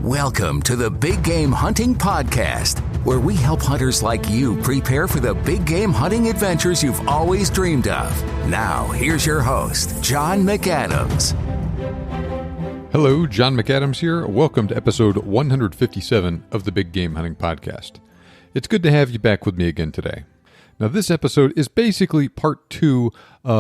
Welcome to the Big Game Hunting Podcast, where we help hunters like you prepare for the big game hunting adventures you've always dreamed of. Now, here's your host, John McAdams. Hello, John McAdams here. Welcome to episode 157 of the Big Game Hunting Podcast. It's good to have you back with me again today. Now, this episode is basically part two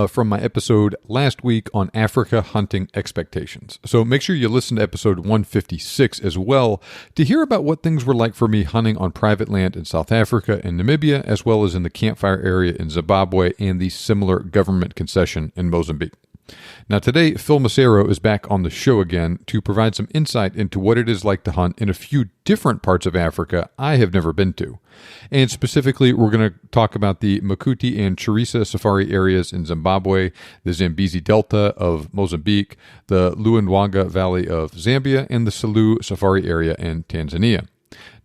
from my episode last week on Africa hunting expectations. So make sure you listen to episode 156 as well to hear about what things were like for me hunting on private land in South Africa and Namibia, as well as in the campfire area in Zimbabwe and the similar government concession in Mozambique. Now today, Phil Massaro is back on the show again to provide some insight into what it is like to hunt in a few different parts of Africa I have never been to. And specifically, we're going to talk about the Makuti and Chirisa Safari areas in Zimbabwe, the Zambezi Delta of Mozambique, the Luangwa Valley of Zambia, and the Selous Safari Area in Tanzania.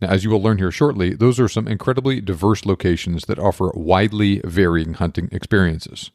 Now, as you will learn here shortly, those are some incredibly diverse locations that offer widely varying hunting experiences.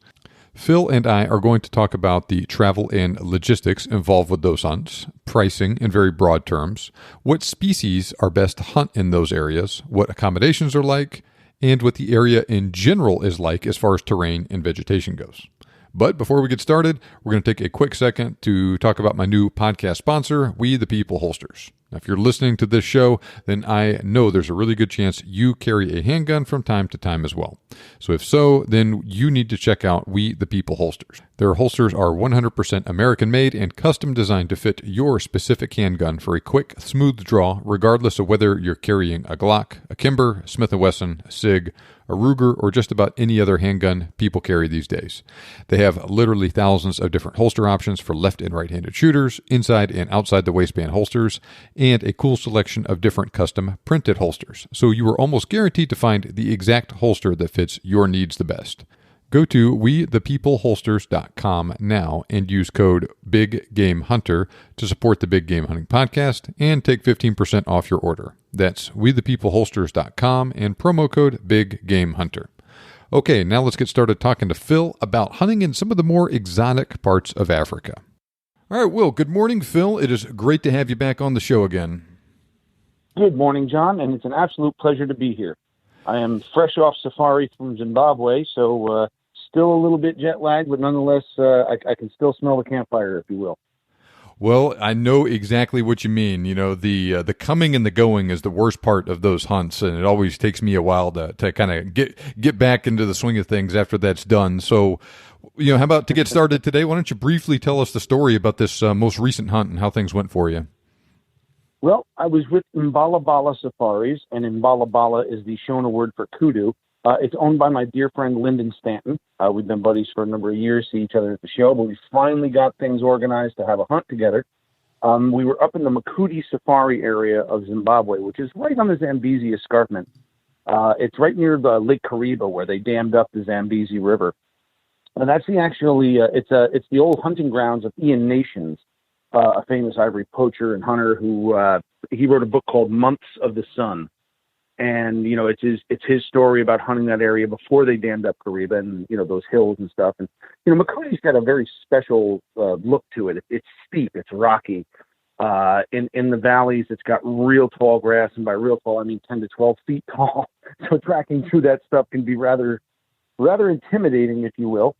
Phil and I are going to talk about the travel and logistics involved with those hunts, pricing in very broad terms, what species are best to hunt in those areas, what accommodations are like, and what the area in general is like as far as terrain and vegetation goes. But before we get started, we're going to take a quick second to talk about my new podcast sponsor, We the People Holsters. Now, if you're listening to this show, then I know there's a really good chance you carry a handgun from time to time as well. So if so, then you need to check out We the People Holsters. Their holsters are 100% American-made and custom designed to fit your specific handgun for a quick, smooth draw, regardless of whether you're carrying a Glock, a Kimber, a Smith & Wesson, a SIG, a Ruger, or just about any other handgun people carry these days. They have literally thousands of different holster options for left and right-handed shooters, inside and outside the waistband holsters, and a cool selection of different custom printed holsters. So you are almost guaranteed to find the exact holster that fits your needs the best. Go to wethepeopleholsters.com now and use code BIGGAMEHUNTER to support the Big Game Hunting Podcast and take 15% off your order. That's wethepeopleholsters.com and promo code BIGGAMEHUNTER. Okay, now let's get started talking to Phil about hunting in some of the more exotic parts of Africa. All right, Will, good morning, Phil. It is great to have you back on the show again. Good morning, John, and it's an absolute pleasure to be here. I am fresh off safari from Zimbabwe, so still a little bit jet lagged, but nonetheless, I can still smell the campfire, if you will. Well, I know exactly what you mean. You know, the coming and the going is the worst part of those hunts, and it always takes me a while to kind of get back into the swing of things after that's done. So, you know, how about to get started today? Why don't you briefly tell us the story about this most recent hunt and how things went for you? Well, I was with Bala Safaris, and Bala is the Shona word for kudu. It's owned by my dear friend Lyndon Stanton. We've been buddies for a number of years, see each other at the show, but we finally got things organized to have a hunt together. We were up in the Makuti Safari area of Zimbabwe, which is right on the Zambezi escarpment. It's right near the Lake Kariba, where they dammed up the Zambezi River. And that's it's the old hunting grounds of Ian Nations, a famous ivory poacher and hunter who he wrote a book called Months of the Sun. And, you know, it's his story about hunting that area before they dammed up Kariba and, you know, those hills and stuff. And, you know, Makuti's got a very special look to it. It's steep, it's rocky. In the valleys, it's got real tall grass. And by real tall, I mean 10 to 12 feet tall. So tracking through that stuff can be rather intimidating, if you will,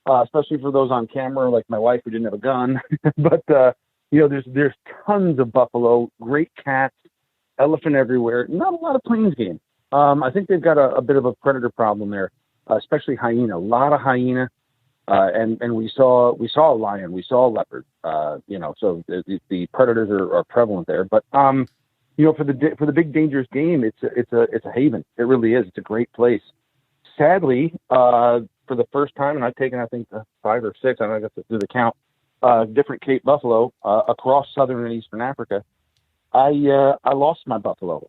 especially for those on camera, like my wife who didn't have a gun. But, you know, there's tons of buffalo, great cats, elephant everywhere, not a lot of plains game. I think they've got a bit of a predator problem there, especially hyena, a lot of hyena. And we saw a lion, we saw a leopard, you know, so the predators are prevalent there. But, you know, for the big dangerous game, it's a haven. It really is. It's a great place. Sadly, for the first time, and I've taken, I think, 5 or 6, I don't know if I do the count, different Cape buffalo across southern and eastern Africa. I lost my buffalo.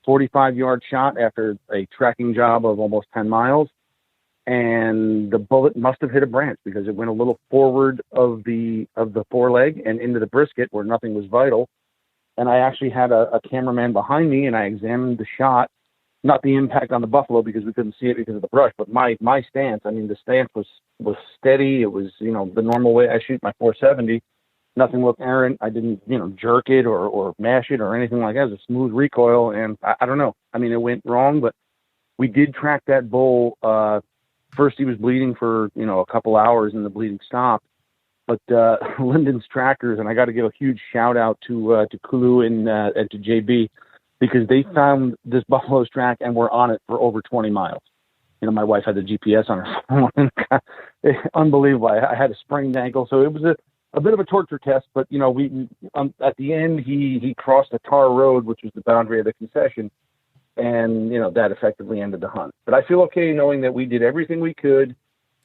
45-yard shot after a tracking job of almost 10 miles, and the bullet must have hit a branch because it went a little forward of the foreleg and into the brisket where nothing was vital. And I actually had a cameraman behind me, and I examined the shot, not the impact on the buffalo because we couldn't see it because of the brush, but my stance. I mean, the stance was steady. It was, you know, the normal way I shoot my .470. Nothing looked errant. I didn't, jerk it or mash it or anything like that. It was a smooth recoil, and I don't know. I mean, it went wrong, but we did track that bull. First, he was bleeding for, a couple hours, and the bleeding stopped. But Lyndon's trackers, and I got to give a huge shout out to Kulu and to JB, because they found this buffalo's track and were on it for over 20 miles. My wife had the GPS on her phone. Unbelievable. I had a sprained ankle, so it was a bit of a torture test. But we at the end he crossed a tar road, which was the boundary of the concession, and that effectively ended the hunt. But I feel okay knowing that we did everything we could,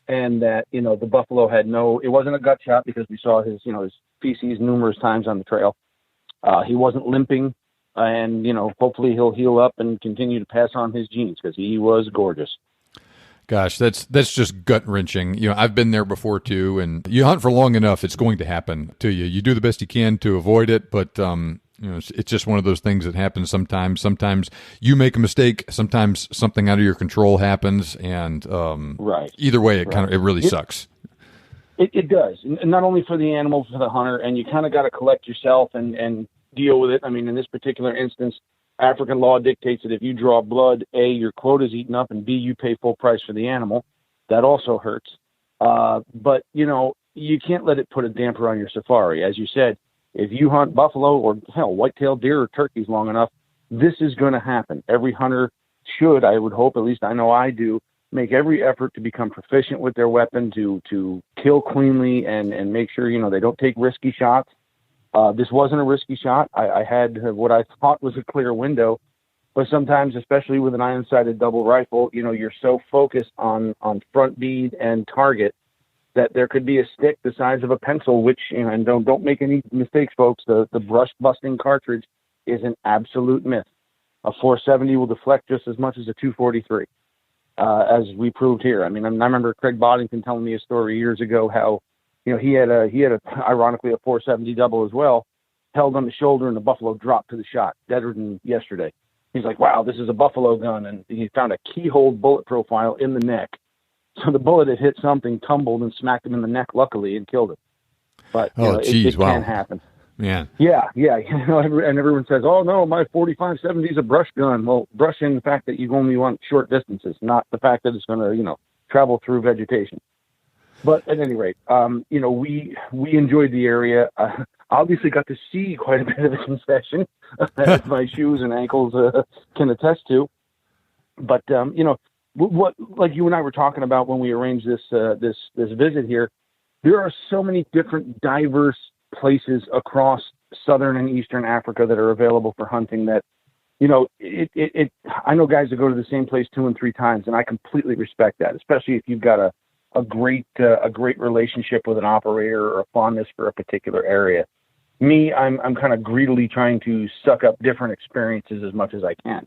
and that the buffalo had it wasn't a gut shot, because we saw his his feces numerous times on the trail. He wasn't limping, and hopefully he'll heal up and continue to pass on his genes, because he was gorgeous. Gosh, that's just gut wrenching. I've been there before too, and you hunt for long enough, it's going to happen to you. You do the best you can to avoid it, but it's just one of those things that happens sometimes. Sometimes you make a mistake. Sometimes something out of your control happens, and right. Either way, it really sucks. It does, and not only for the animal, for the hunter, and you kind of got to collect yourself and deal with it. I mean, in this particular instance, African law dictates that if you draw blood, A, your quota's eaten up, and B, you pay full price for the animal. That also hurts. But, you can't let it put a damper on your safari. As you said, if you hunt buffalo or, white-tailed deer or turkeys long enough, this is going to happen. Every hunter should, I would hope, at least I know I do, make every effort to become proficient with their weapon, to kill cleanly and make sure, they don't take risky shots. This wasn't a risky shot. I had what I thought was a clear window, but sometimes, especially with an iron-sighted double rifle, you're so focused on front bead and target that there could be a stick the size of a pencil, which, and don't make any mistakes, folks, the brush-busting cartridge is an absolute myth. A 470 will deflect just as much as a 243, as we proved here. I mean, I remember Craig Boddington telling me a story years ago how he had ironically a 470 double as well, held on the shoulder, and the buffalo dropped to the shot, deader than yesterday. He's like, wow, this is a buffalo gun. And he found a keyhole bullet profile in the neck. So the bullet had hit something, tumbled, and smacked him in the neck, luckily, and killed him. But it wow. can happen. Yeah. Yeah. And everyone says, oh, no, my 45-70 is a brush gun. Well, brushing the fact that you only want short distances, not the fact that it's going to, travel through vegetation. But at any rate, we enjoyed the area. Obviously got to see quite a bit of the concession, as my shoes and ankles can attest to. But, what, like you and I were talking about when we arranged this visit here, there are so many different diverse places across southern and eastern Africa that are available for hunting that, I know guys that go to the same place 2 and 3 times, and I completely respect that, especially if you've got a great relationship with an operator or a fondness for a particular area. Me, I'm kind of greedily trying to suck up different experiences as much as I can.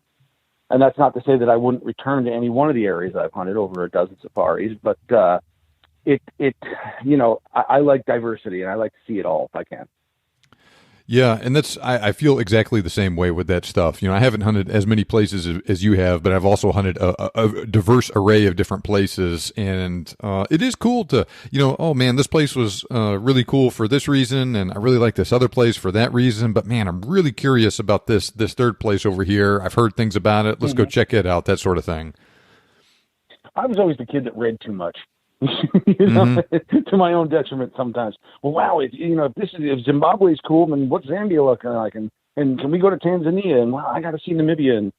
And that's not to say that I wouldn't return to any one of the areas I've hunted, over a dozen safaris, but I like diversity, and I like to see it all if I can. Yeah, and I feel exactly the same way with that stuff. I haven't hunted as many places as you have, but I've also hunted a diverse array of different places, and it is cool to, oh man, this place was really cool for this reason, and I really like this other place for that reason, but man, I'm really curious about this third place over here. I've heard things about it. Let's go check it out, that sort of thing. I was always the kid that read too much. To my own detriment sometimes. Well, wow, if Zimbabwe is cool, then what's Zambia looking like? And can we go to Tanzania? And wow, I got to see Namibia. And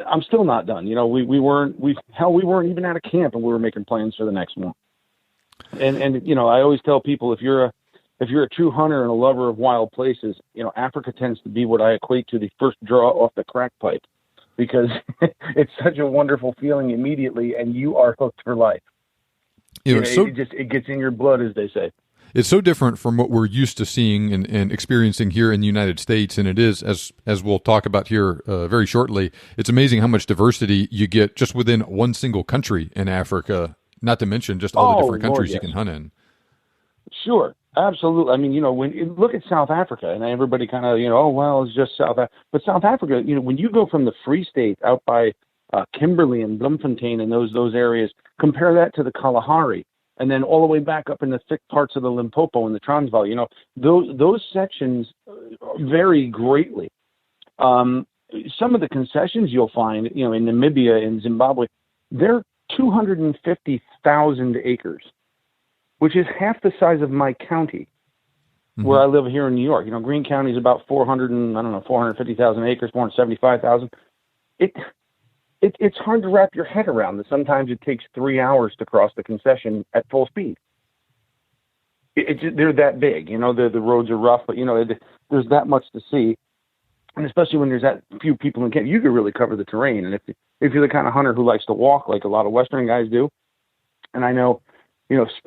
I'm still not done. We weren't even at a camp, and we were making plans for the next one. And I always tell people, if you're a true hunter and a lover of wild places, Africa tends to be what I equate to the first draw off the crack pipe, because it's such a wonderful feeling immediately, and you are hooked for life. It gets in your blood, as they say. It's so different from what we're used to seeing and experiencing here in the United States, and it is, as we'll talk about here very shortly, it's amazing how much diversity you get just within one single country in Africa, not to mention just all the different countries you can hunt in. Sure, absolutely. I mean, when you look at South Africa, and everybody kind of, oh, well, it's just South Africa. But South Africa, when you go from the Free State out by Kimberley and Bloemfontein and those areas, compare that to the Kalahari. and then all the way back up in the thick parts of the Limpopo and the Transvaal. Those sections vary greatly. Some of the concessions you'll find, in Namibia and Zimbabwe, they're 250,000 acres, which is half the size of my county, where I live here in New York. Greene County is about 450,000 acres, 475,000. It's hard to wrap your head around that. Sometimes it takes 3 hours to cross the concession at full speed. They're that big, the roads are rough, but there's that much to see. And especially when there's that few people in camp, you could really cover the terrain. And if you're the kind of hunter who likes to walk like a lot of Western guys do, and I know,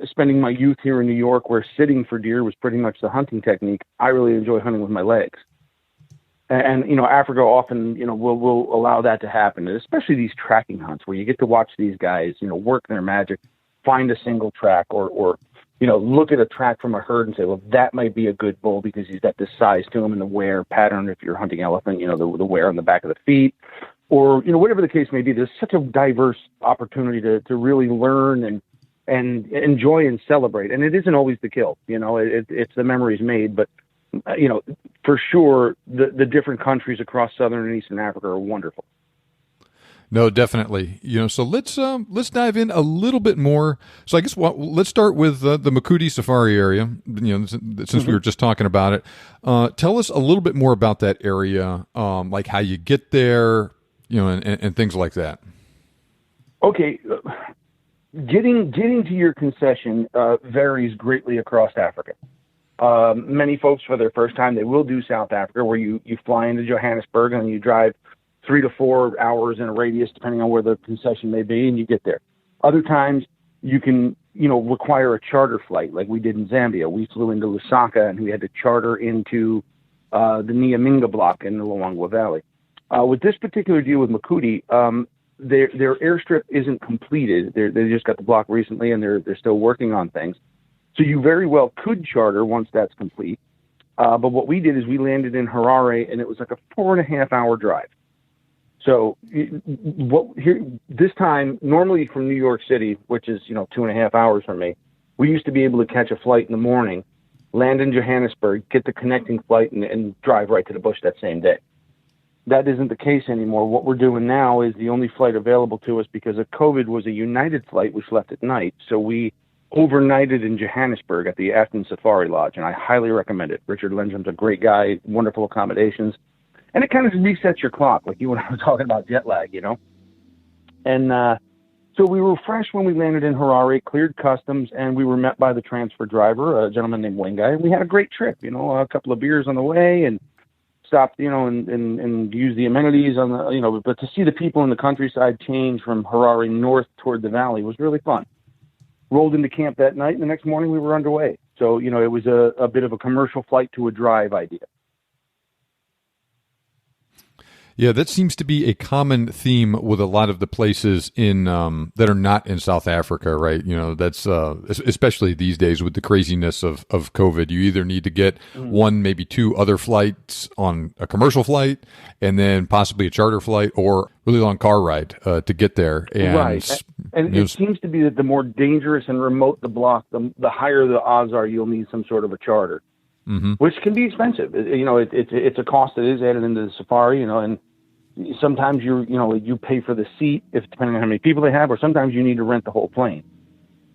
spending my youth here in New York where sitting for deer was pretty much the hunting technique, I really enjoy hunting with my legs. And Africa often, will allow that to happen, and especially these tracking hunts where you get to watch these guys, work their magic, find a single track or look at a track from a herd and say, well, that might be a good bull because he's got this size to him and the wear pattern. If you're hunting elephant, the wear on the back of the feet, or, whatever the case may be. There's such a diverse opportunity to really learn and enjoy and celebrate. And it isn't always the kill, it's the memories made, but for sure, the different countries across Southern and Eastern Africa are wonderful. No, definitely. So let's dive in a little bit more. So I guess let's start with the Makuti Safari Area. Since we were just talking about it, tell us a little bit more about that area, like how you get there, and things like that. Okay, getting to your concession varies greatly across Africa. Many folks, for their first time, they will do South Africa, where you fly into Johannesburg and you drive 3 to 4 hours in a radius, depending on where the concession may be, and you get there. Other times, you can, require a charter flight, like we did in Zambia. We flew into Lusaka, and we had to charter into the Nyaminga block in the Luangwa Valley. With this particular deal with Makuti, their airstrip isn't completed. They just got the block recently, and they're still working on things. So you very well could charter once that's complete. But what we did is we landed in Harare, and it was like a 4.5 hour drive. So this time, normally from New York City, which is, 2.5 hours from me, we used to be able to catch a flight in the morning, land in Johannesburg, get the connecting flight, and drive right to the bush that same day. That isn't the case anymore. What we're doing now is the only flight available to us because of COVID was a United flight, which left at night. So we overnighted in Johannesburg at the Afton Safari Lodge, and I highly recommend it. Richard Lindstrom's a great guy, wonderful accommodations, and it kind of resets your clock, like you and I were talking about jet lag, And so we were fresh when we landed in Harare, cleared customs, and we were met by the transfer driver, a gentleman named Wengai, and we had a great trip, a couple of beers on the way, and stopped, and use the amenities on the, but to see the people in the countryside change from Harare north toward the valley was really fun. Rolled into camp that night, and the next morning we were underway. So, it was a bit of a commercial flight to a drive idea. Yeah, that seems to be a common theme with a lot of the places in that are not in South Africa, right? That's especially these days with the craziness of COVID. You either need to get one, maybe two other flights on a commercial flight, and then possibly a charter flight or really long car ride to get there. And, right, and it seems to be that the more dangerous and remote the block, the higher the odds are you'll need some sort of a charter, which can be expensive. It's a cost that is added into the safari, and sometimes you pay for the seat, if depending on how many people they have, or sometimes you need to rent the whole plane.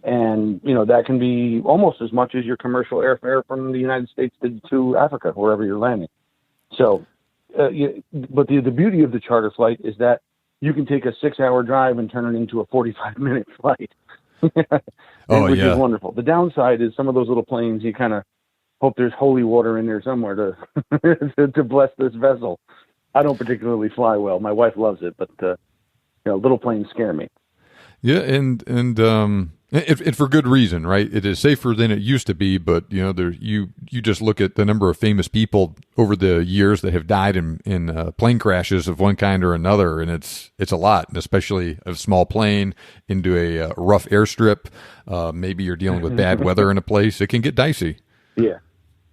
And, that can be almost as much as your commercial airfare from the United States to Africa, wherever you're landing. So, but the beauty of the charter flight is that you can take a 6-hour drive and turn it into a 45-minute flight, which is wonderful. The downside is some of those little planes, you kind of hope there's holy water in there somewhere to bless this vessel. I don't particularly fly well. My wife loves it, but little planes scare me. Yeah, and for good reason, right? It is safer than it used to be, but you just look at the number of famous people over the years that have died in plane crashes of one kind or another, and it's a lot, and especially a small plane into a rough airstrip. Maybe you're dealing with bad weather in a place; it can get dicey. Yeah,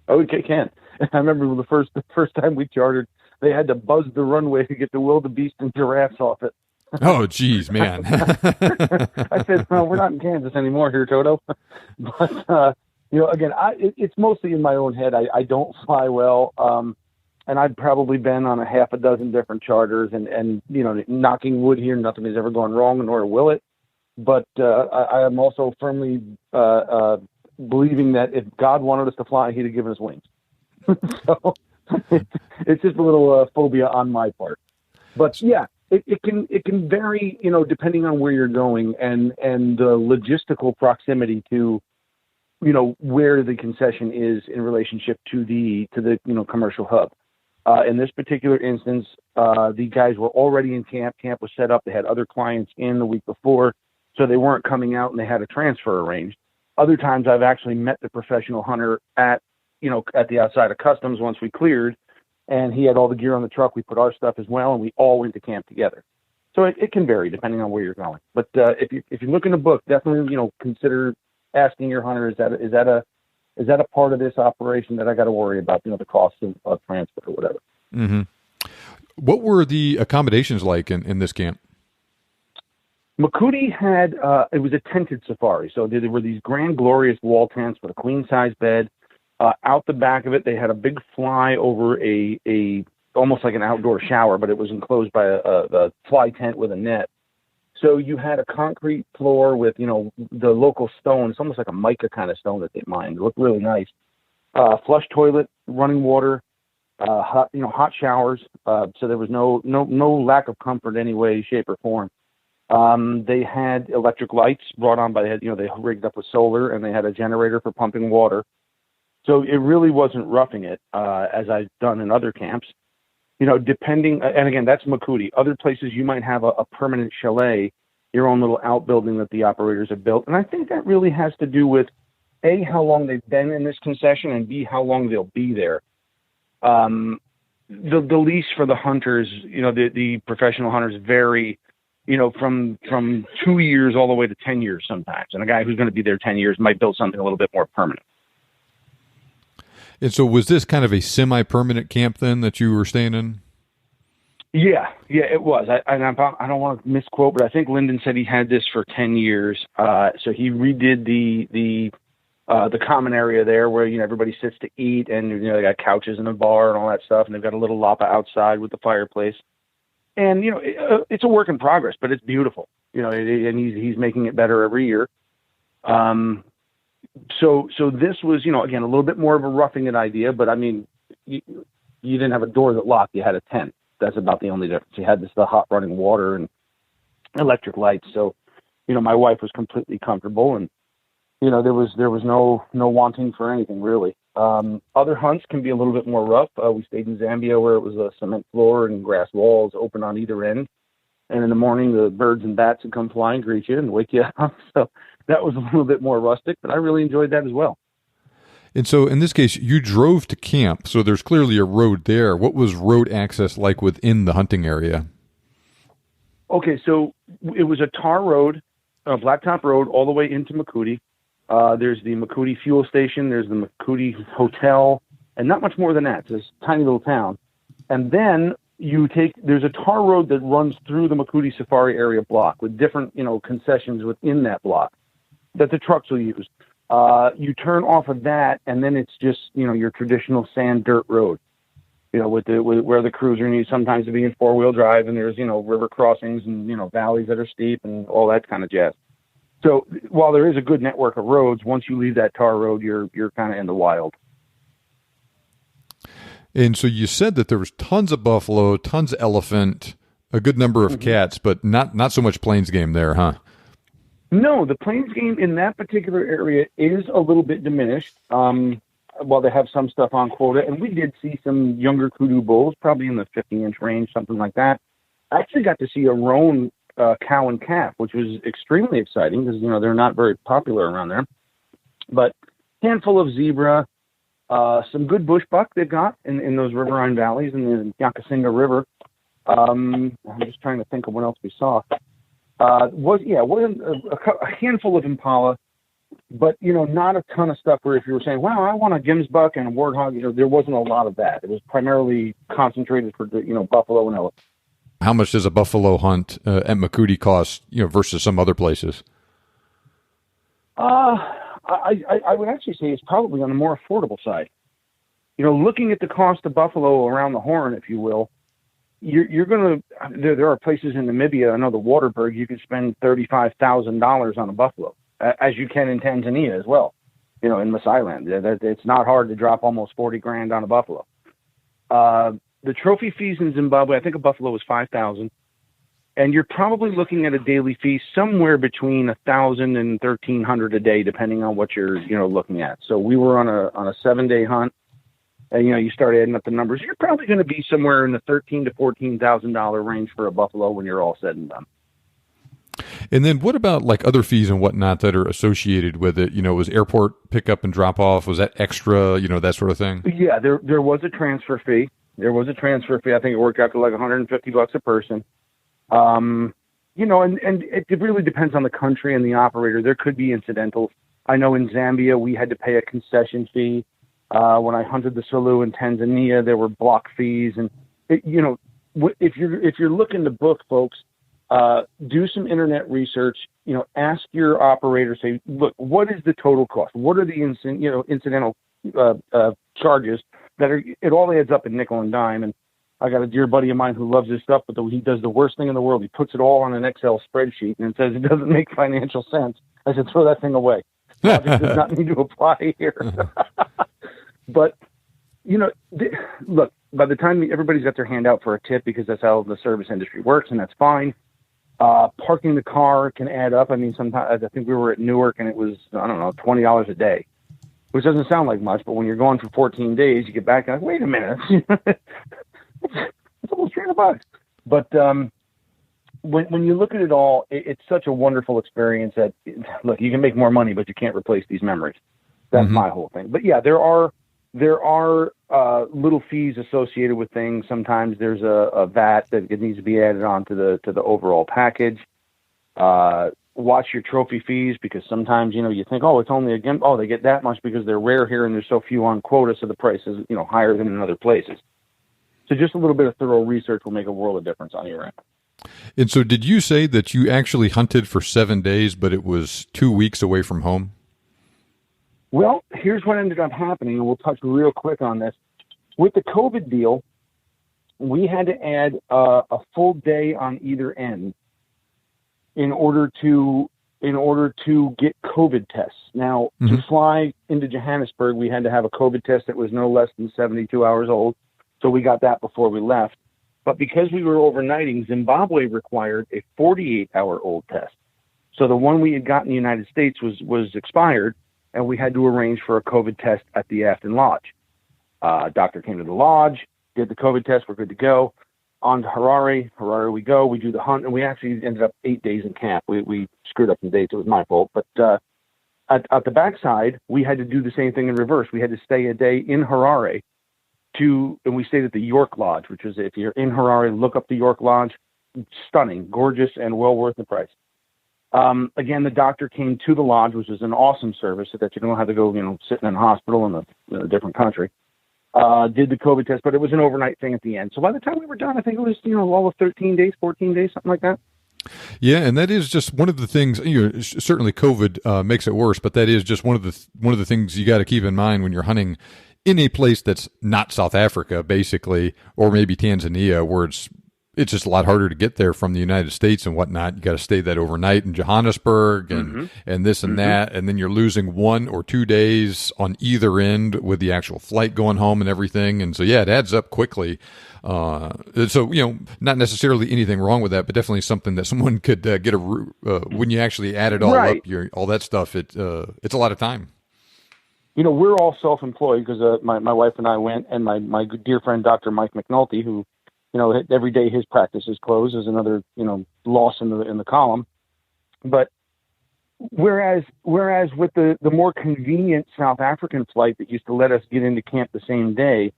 it can. I remember the first time we chartered. They had to buzz the runway to get the wildebeest and giraffes off it. Oh, geez, man. I said, no, we're not in Kansas anymore here, Toto. But, again, it's mostly in my own head. I don't fly well. And I've probably been on a half a dozen different charters and knocking wood here, nothing has ever gone wrong, nor will it. But I am also firmly believing that if God wanted us to fly, he'd have given us wings. So it's just a little phobia on my part. But yeah, it can vary, depending on where you're going and the logistical proximity to, where the concession is in relationship to the commercial hub. In this particular instance, the guys were already in camp. Camp was set up. They had other clients in the week before, so they weren't coming out and they had a transfer arranged. Other times I've actually met the professional hunter at the outside of customs once we cleared, and he had all the gear on the truck. We put our stuff as well, and we all went to camp together. So it can vary depending on where you're going. But if you're looking to book, definitely consider asking your hunter, is that a part of this operation that I got to worry about, the cost of transport or whatever. Mm-hmm. What were the accommodations like in this camp? Makuti had, it was a tented safari. So there were these grand, glorious wall tents with a queen size bed. Out the back of it, they had a big fly over a almost like an outdoor shower, but it was enclosed by a fly tent with a net. So you had a concrete floor with, the local stone. It's almost like a mica kind of stone that they mined. It looked really nice. Flush toilet, running water, hot showers. So there was no lack of comfort in any way, shape, or form. They had electric lights brought on by they rigged up with solar, and they had a generator for pumping water. So it really wasn't roughing it, as I've done in other camps. Depending, and again, that's Makuti. Other places you might have a permanent chalet, your own little outbuilding that the operators have built. And I think that really has to do with, A, how long they've been in this concession, and B, how long they'll be there. The lease for the hunters, the professional hunters vary, from 2 years all the way to 10 years sometimes. And a guy who's going to be there 10 years might build something a little bit more permanent. And so was this kind of a semi-permanent camp then that you were staying in? Yeah, it was. I don't want to misquote, but I think Lyndon said he had this for 10 years. So he redid the common area there where, everybody sits to eat, and, they got couches and a bar and all that stuff. And they've got a little lapa outside with the fireplace. And, it's a work in progress, but it's beautiful, and he's making it better every year. So this was, again, a little bit more of a roughing it idea, but I mean, you didn't have a door that locked, you had a tent. That's about the only difference. You had the hot running water and electric lights. So, my wife was completely comfortable, and, there was no wanting for anything really. Other hunts can be a little bit more rough. We stayed in Zambia where it was a cement floor and grass walls open on either end. And in the morning, the birds and bats would come fly and greet you and wake you up. So that was a little bit more rustic, but I really enjoyed that as well. And so in this case, you drove to camp, so there's clearly a road there. What was road access like within the hunting area? Okay, so it was a tar road, a blacktop road all the way into Makuti. There's the Makuti fuel station, there's the Makuti hotel, and not much more than that. It's this tiny little town. And then there's a tar road that runs through the Makuti Safari Area block with different, concessions within that block that the trucks will use. You turn off of that, and then it's just, your traditional sand dirt road, where the cruiser needs sometimes to be in 4-wheel drive, and there's, river crossings and, valleys that are steep and all that kind of jazz. So while there is a good network of roads, once you leave that tar road, you're kind of in the wild. And so you said that there was tons of buffalo, tons of elephant, a good number of cats, but not so much plains game there, huh? No, the plains game in that particular area is a little bit diminished. While they have some stuff on quota, and we did see some younger kudu bulls, probably in the 50-inch range, something like that. I actually got to see a roan cow and calf, which was extremely exciting because, they're not very popular around there. But handful of zebra, some good bush buck they've got in those riverine valleys in the Yakasinga River. I'm just trying to think of what else we saw. Wasn't a handful of impala, but, not a ton of stuff where if you were saying, wow, I want a Gims buck and a warthog, there wasn't a lot of that. It was primarily concentrated for, buffalo and elephant. How much does a buffalo hunt at Makuti cost, versus some other places? I would actually say it's probably on the more affordable side. Looking at the cost of buffalo around the Horn, if you will, you're going to, there are places in Namibia, I know the Waterberg, you can spend $35,000 on a buffalo, as you can in Tanzania as well, in Masai land. It's not hard to drop almost 40 grand on a buffalo. The trophy fees in Zimbabwe, I think a buffalo was 5,000. And you're probably looking at a daily fee somewhere between 1,000 and 1,300 a day, depending on what you're, looking at. So we were on a 7-day hunt, and you start adding up the numbers. You're probably going to be somewhere in the $13,000 to $14,000 range for a buffalo when you're all said and done. And then what about like other fees and whatnot that are associated with it? Was airport pickup and drop off? Was that extra? That sort of thing. Yeah, there was a transfer fee. I think it worked out to like $150 a person. And it really depends on the country and the operator. There could be incidentals. I know in Zambia we had to pay a concession fee. When I hunted the Selous in Tanzania, there were block fees. And if you're looking to book, folks, do some internet research. Ask your operator. Say, look, what is the total cost? What are the incidental charges that are? It all adds up in nickel and dime. And I got a dear buddy of mine who loves this stuff, but he does the worst thing in the world. He puts it all on an Excel spreadsheet and says it doesn't make financial sense. I said, throw that thing away. Logic does not need to apply here. But, look, by the time everybody's got their hand out for a tip, because that's how the service industry works, and that's fine. Parking the car can add up. I mean, sometimes I think we were at Newark and it was, I don't know, $20 a day, which doesn't sound like much, but when you're going for 14 days, you get back and like, wait a minute. It's almost $300. But when you look at it all, it's such a wonderful experience that, look, you can make more money, but you can't replace these memories. That's my whole thing. But yeah, there are little fees associated with things. Sometimes there's a VAT that needs to be added on to the overall package. Watch your trophy fees, because sometimes, you think, it's only they get that much because they're rare here and there's so few on quota, so the price is, higher than in other places. So just a little bit of thorough research will make a world of difference on your end. And so did you say that you actually hunted for 7 days, but it was 2 weeks away from home? Well, here's what ended up happening, and we'll touch real quick on this. With the COVID deal, we had to add a full day on either end in order to get COVID tests. Now, to fly into Johannesburg, we had to have a COVID test that was no less than 72 hours old. So we got that before we left. But because we were overnighting, Zimbabwe required a 48-hour-old test. So the one we had got in the United States was expired, and we had to arrange for a COVID test at the Afton Lodge. Doctor came to the lodge, did the COVID test, we're good to go. On to Harare. Harare we go, we do the hunt, and we actually ended up 8 days in camp. We screwed up some dates, it was my fault. But at the backside, we had to do the same thing in reverse. We had to stay a day in Harare, and we stayed at the York Lodge, which is, if you're in Harare, look up the York Lodge. Stunning, gorgeous, and well worth the price. Again, the doctor came to the lodge, which is an awesome service, so that you don't have to go, sitting in a hospital in a different country. Did the COVID test, but it was an overnight thing at the end. So by the time we were done, I think it was, all of 13 days, 14 days, something like that. Yeah, and that is just one of the things. Certainly COVID makes it worse, but that is just one of the things you got to keep in mind when you're hunting in a place that's not South Africa, basically, or maybe Tanzania, where it's just a lot harder to get there from the United States and whatnot. You got to stay that overnight in Johannesburg and this and that, and then you're losing 1 or 2 days on either end with the actual flight going home and everything. And so, yeah, it adds up quickly. So, not necessarily anything wrong with that, but definitely something that someone could get when you actually add it all up, all that stuff. It's a lot of time. We're all self-employed because my wife and I went, and my dear friend, Dr. Mike McNulty, who, every day his practice is closed, is another, loss in the column. But whereas with the more convenient South African flight that used to let us get into camp the same day,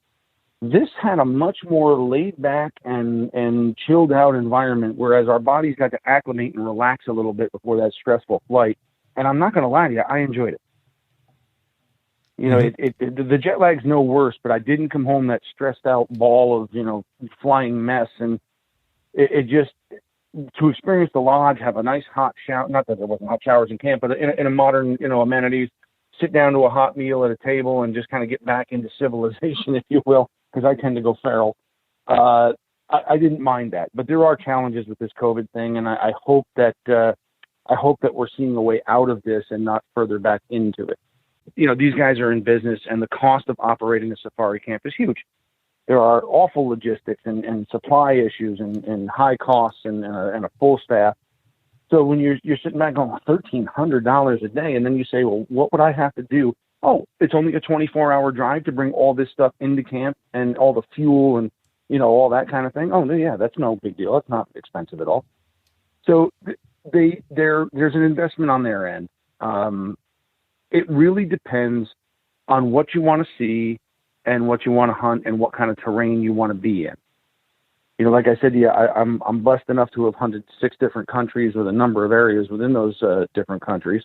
this had a much more laid back and chilled out environment, whereas our bodies got to acclimate and relax a little bit before that stressful flight. And I'm not going to lie to you, I enjoyed it. The jet lag's no worse, but I didn't come home that stressed out ball of, flying mess. And it just, to experience the lodge, have a nice hot shower, not that there wasn't hot showers in camp, but in a modern, amenities, sit down to a hot meal at a table and just kind of get back into civilization, if you will, because I tend to go feral. I didn't mind that, but there are challenges with this COVID thing, and I hope that we're seeing a way out of this and not further back into it. These guys are in business, and the cost of operating a safari camp is huge. There are awful logistics and supply issues and high costs and a full staff. So when you're sitting back going $1,300 a day, and then you say, well, what would I have to do? Oh, it's only a 24-hour drive to bring all this stuff into camp and all the fuel and all that kind of thing. Oh, yeah, that's no big deal. It's not expensive at all. So there's an investment on their end. It really depends on what you want to see and what you want to hunt and what kind of terrain you want to be in. Like I said, I'm blessed enough to have hunted 6 different countries with a number of areas within those different countries.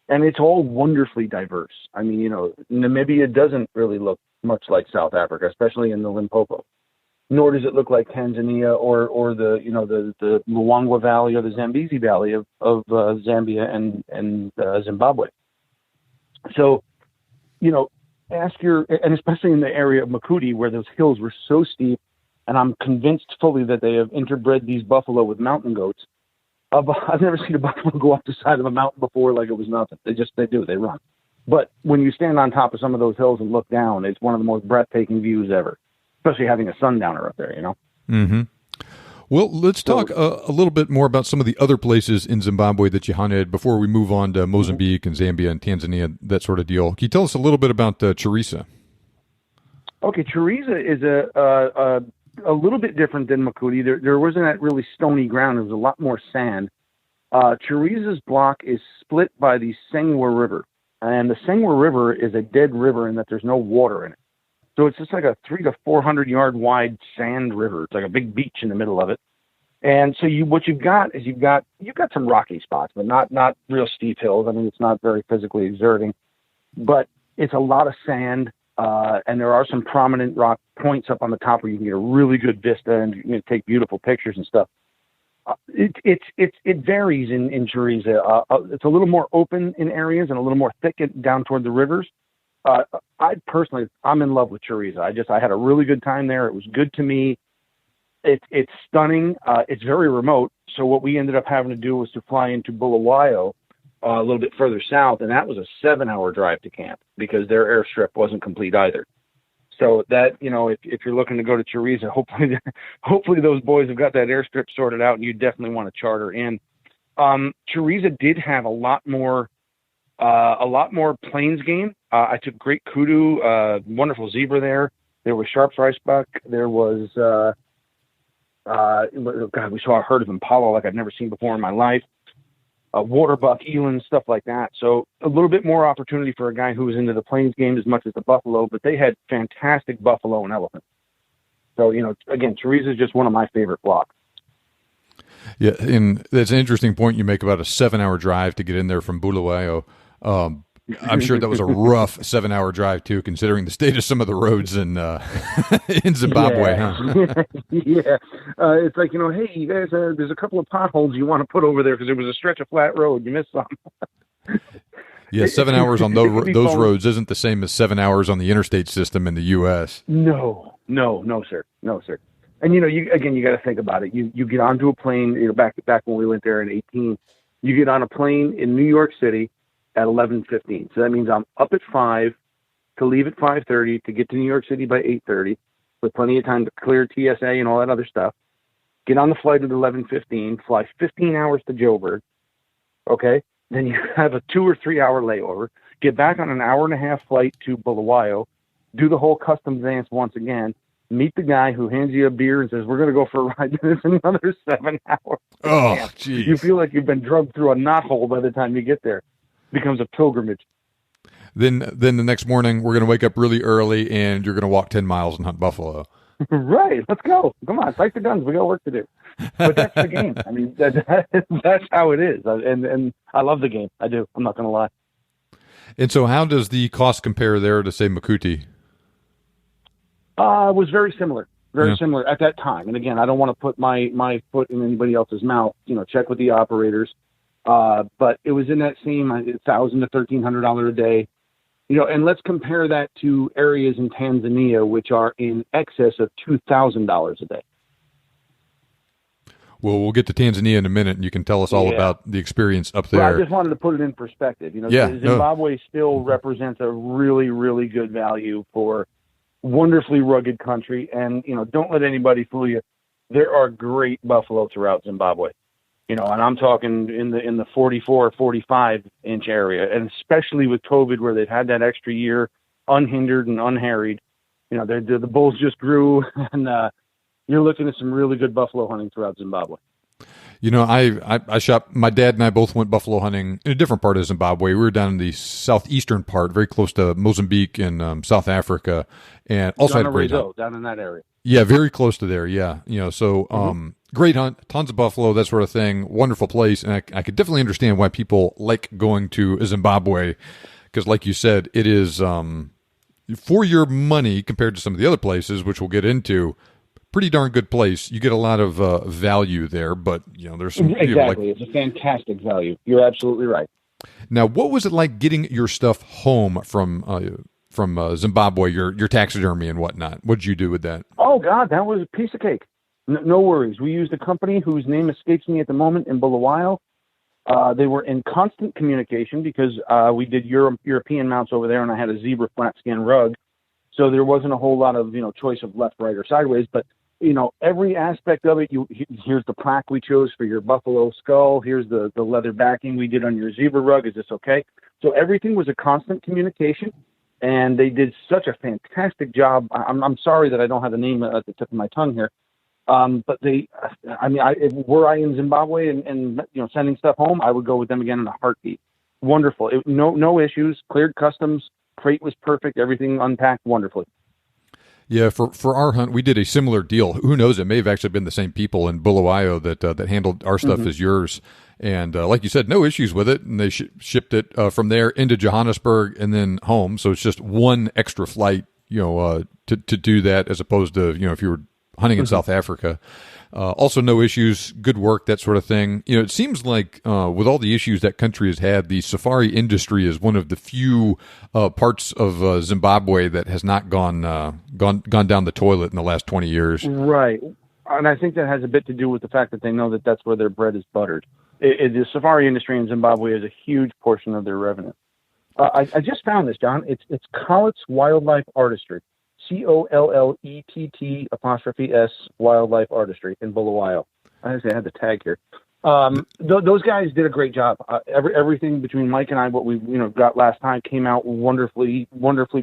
And it's all wonderfully diverse. I mean, Namibia doesn't really look much like South Africa, especially in the Limpopo. Nor does it look like Tanzania or the Luangwa Valley or the Zambezi Valley of Zambia and Zimbabwe. So, and especially in the area of Makuti, where those hills were so steep, and I'm convinced fully that they have interbred these buffalo with mountain goats. I've never seen a buffalo go up the side of a mountain before like it was nothing. They run. But when you stand on top of some of those hills and look down, it's one of the most breathtaking views ever. Especially having a sundowner up there, Mm-hmm. Well, let's talk a little bit more about some of the other places in Zimbabwe that you hunted before we move on to Mozambique and Zambia and Tanzania, that sort of deal. Can you tell us a little bit about Chirisa? Okay, Chirisa is a little bit different than Makuti. There wasn't that really stony ground. There was a lot more sand. Chirisa's block is split by the Sengwer River, and the Sengwer River is a dead river in that there's no water in it. So it's just like a 300 to 400 yard wide sand river. It's like a big beach in the middle of it. And so what you've got is you've got some rocky spots, but not real steep hills. I mean, it's not very physically exerting, but it's a lot of sand. And there are some prominent rock points up on the top where you can get a really good vista and take beautiful pictures and stuff. It varies in Chirisa. It's a little more open in areas and a little more thick down toward the rivers. I'm in love with Chirisa. I had a really good time there. It was good to me. It's stunning. It's very remote. So what we ended up having to do was to fly into Bulawayo, a little bit further south, and that was a 7-hour drive to camp because their airstrip wasn't complete either. So that, if you're looking to go to Chirisa, hopefully those boys have got that airstrip sorted out, and you definitely want to charter in. Chirisa did have a lot more plains game. I took great kudu, wonderful zebra there. There was sharp rice buck. There was, we saw a herd of impala like I've never seen before in my life. Water buck, eland, stuff like that. So a little bit more opportunity for a guy who was into the plains game as much as the buffalo, but they had fantastic buffalo and elephant. So, again, Chirisa is just one of my favorite blocks. Yeah, and that's an interesting point you make about a 7-hour drive to get in there from Bulawayo. I'm sure that was a rough 7-hour drive too, considering the state of some of the roads in Zimbabwe. Yeah. Huh? Yeah, it's like hey, you guys, there's a couple of potholes you want to put over there because there was a stretch of flat road. You missed some. Yeah, 7 hours on those roads isn't the same as 7 hours on the interstate system in the U.S. No, sir. And you got to think about it. You get onto a plane. Back when we went there in 2018, you get on a plane in New York City at 11:15. So that means I'm up at 5 to leave at 5:30 to get to New York City by 8:30, with plenty of time to clear TSA and all that other stuff. Get on the flight at 11:15, fly 15 hours to Joburg. Okay, then you have a 2 or 3 hour layover. Get back on an hour and a half flight to Bulawayo, do the whole customs dance once again. Meet the guy who hands you a beer and says, "We're going to go for a ride." It's another 7 hours. Oh, geez. You feel like you've been drugged through a knothole by the time you get there. It becomes a pilgrimage. Then the next morning, we're going to wake up really early, and you're going to walk 10 miles and hunt buffalo. Right. Let's go. Come on. Fight the guns. We got work to do. But that's the game. I mean, that's how it is. And I love the game. I do. I'm not going to lie. And so how does the cost compare there to, say, Makuti? It was very similar. Very similar at that time. And again, I don't want to put my foot in anybody else's mouth. Check with the operators. But it was in that same $1,000 to $1,300 a day. And let's compare that to areas in Tanzania, which are in excess of $2,000 a day. Well, we'll get to Tanzania in a minute, and you can tell us all about the experience up there. Well, I just wanted to put it in perspective. Zimbabwe still represents a really, really good value for wonderfully rugged country. And, don't let anybody fool you. There are great buffalo throughout Zimbabwe. And I'm talking in the 44, 45 inch area, and especially with COVID, where they've had that extra year unhindered and unharried. The bulls just grew, and you're looking at some really good buffalo hunting throughout Zimbabwe. I shot. My dad and I both went buffalo hunting in a different part of Zimbabwe. We were down in the southeastern part, very close to Mozambique and South Africa, and also had a great hunt down in that area. Yeah, very close to there. Yeah, great hunt, tons of buffalo, that sort of thing. Wonderful place, and I could definitely understand why people like going to Zimbabwe, because, like you said, it is for your money compared to some of the other places, which we'll get into. Pretty darn good place. You get a lot of value there, but there's some exactly. It's a fantastic value. You're absolutely right. Now, what was it like getting your stuff home from Zimbabwe, your taxidermy and whatnot? What did you do with that? Oh God, that was a piece of cake. No worries. We used a company whose name escapes me at the moment in Bulawayo. They were in constant communication because we did European mounts over there, and I had a zebra flat skin rug, so there wasn't a whole lot of choice of left, right, or sideways, but. Every aspect of it, here's the plaque we chose for your buffalo skull. Here's the leather backing we did on your zebra rug. Is this okay? So everything was a constant communication, and they did such a fantastic job. I'm sorry that I don't have the name at the tip of my tongue here. But were I in Zimbabwe and sending stuff home, I would go with them again in a heartbeat. Wonderful. No issues. Cleared customs. Crate was perfect. Everything unpacked wonderfully. Yeah, for our hunt, we did a similar deal. Who knows? It may have actually been the same people in Bulawayo that handled our stuff as yours. And like you said, no issues with it. And they shipped it from there into Johannesburg and then home. So it's just one extra flight, to do that, as opposed to, if you were hunting in South Africa. Also, no issues, good work, that sort of thing. It seems like with all the issues that country has had, the safari industry is one of the few parts of Zimbabwe that has not gone down the toilet in the last 20 years. Right. And I think that has a bit to do with the fact that they know that that's where their bread is buttered. The safari industry in Zimbabwe is a huge portion of their revenue. I just found this, John. It's Collett's Wildlife Artistry. COLLETT''S Wildlife Artistry in Bulawayo. I actually had the tag here. Those guys did a great job. Everything between Mike and I, what we got last time, came out wonderfully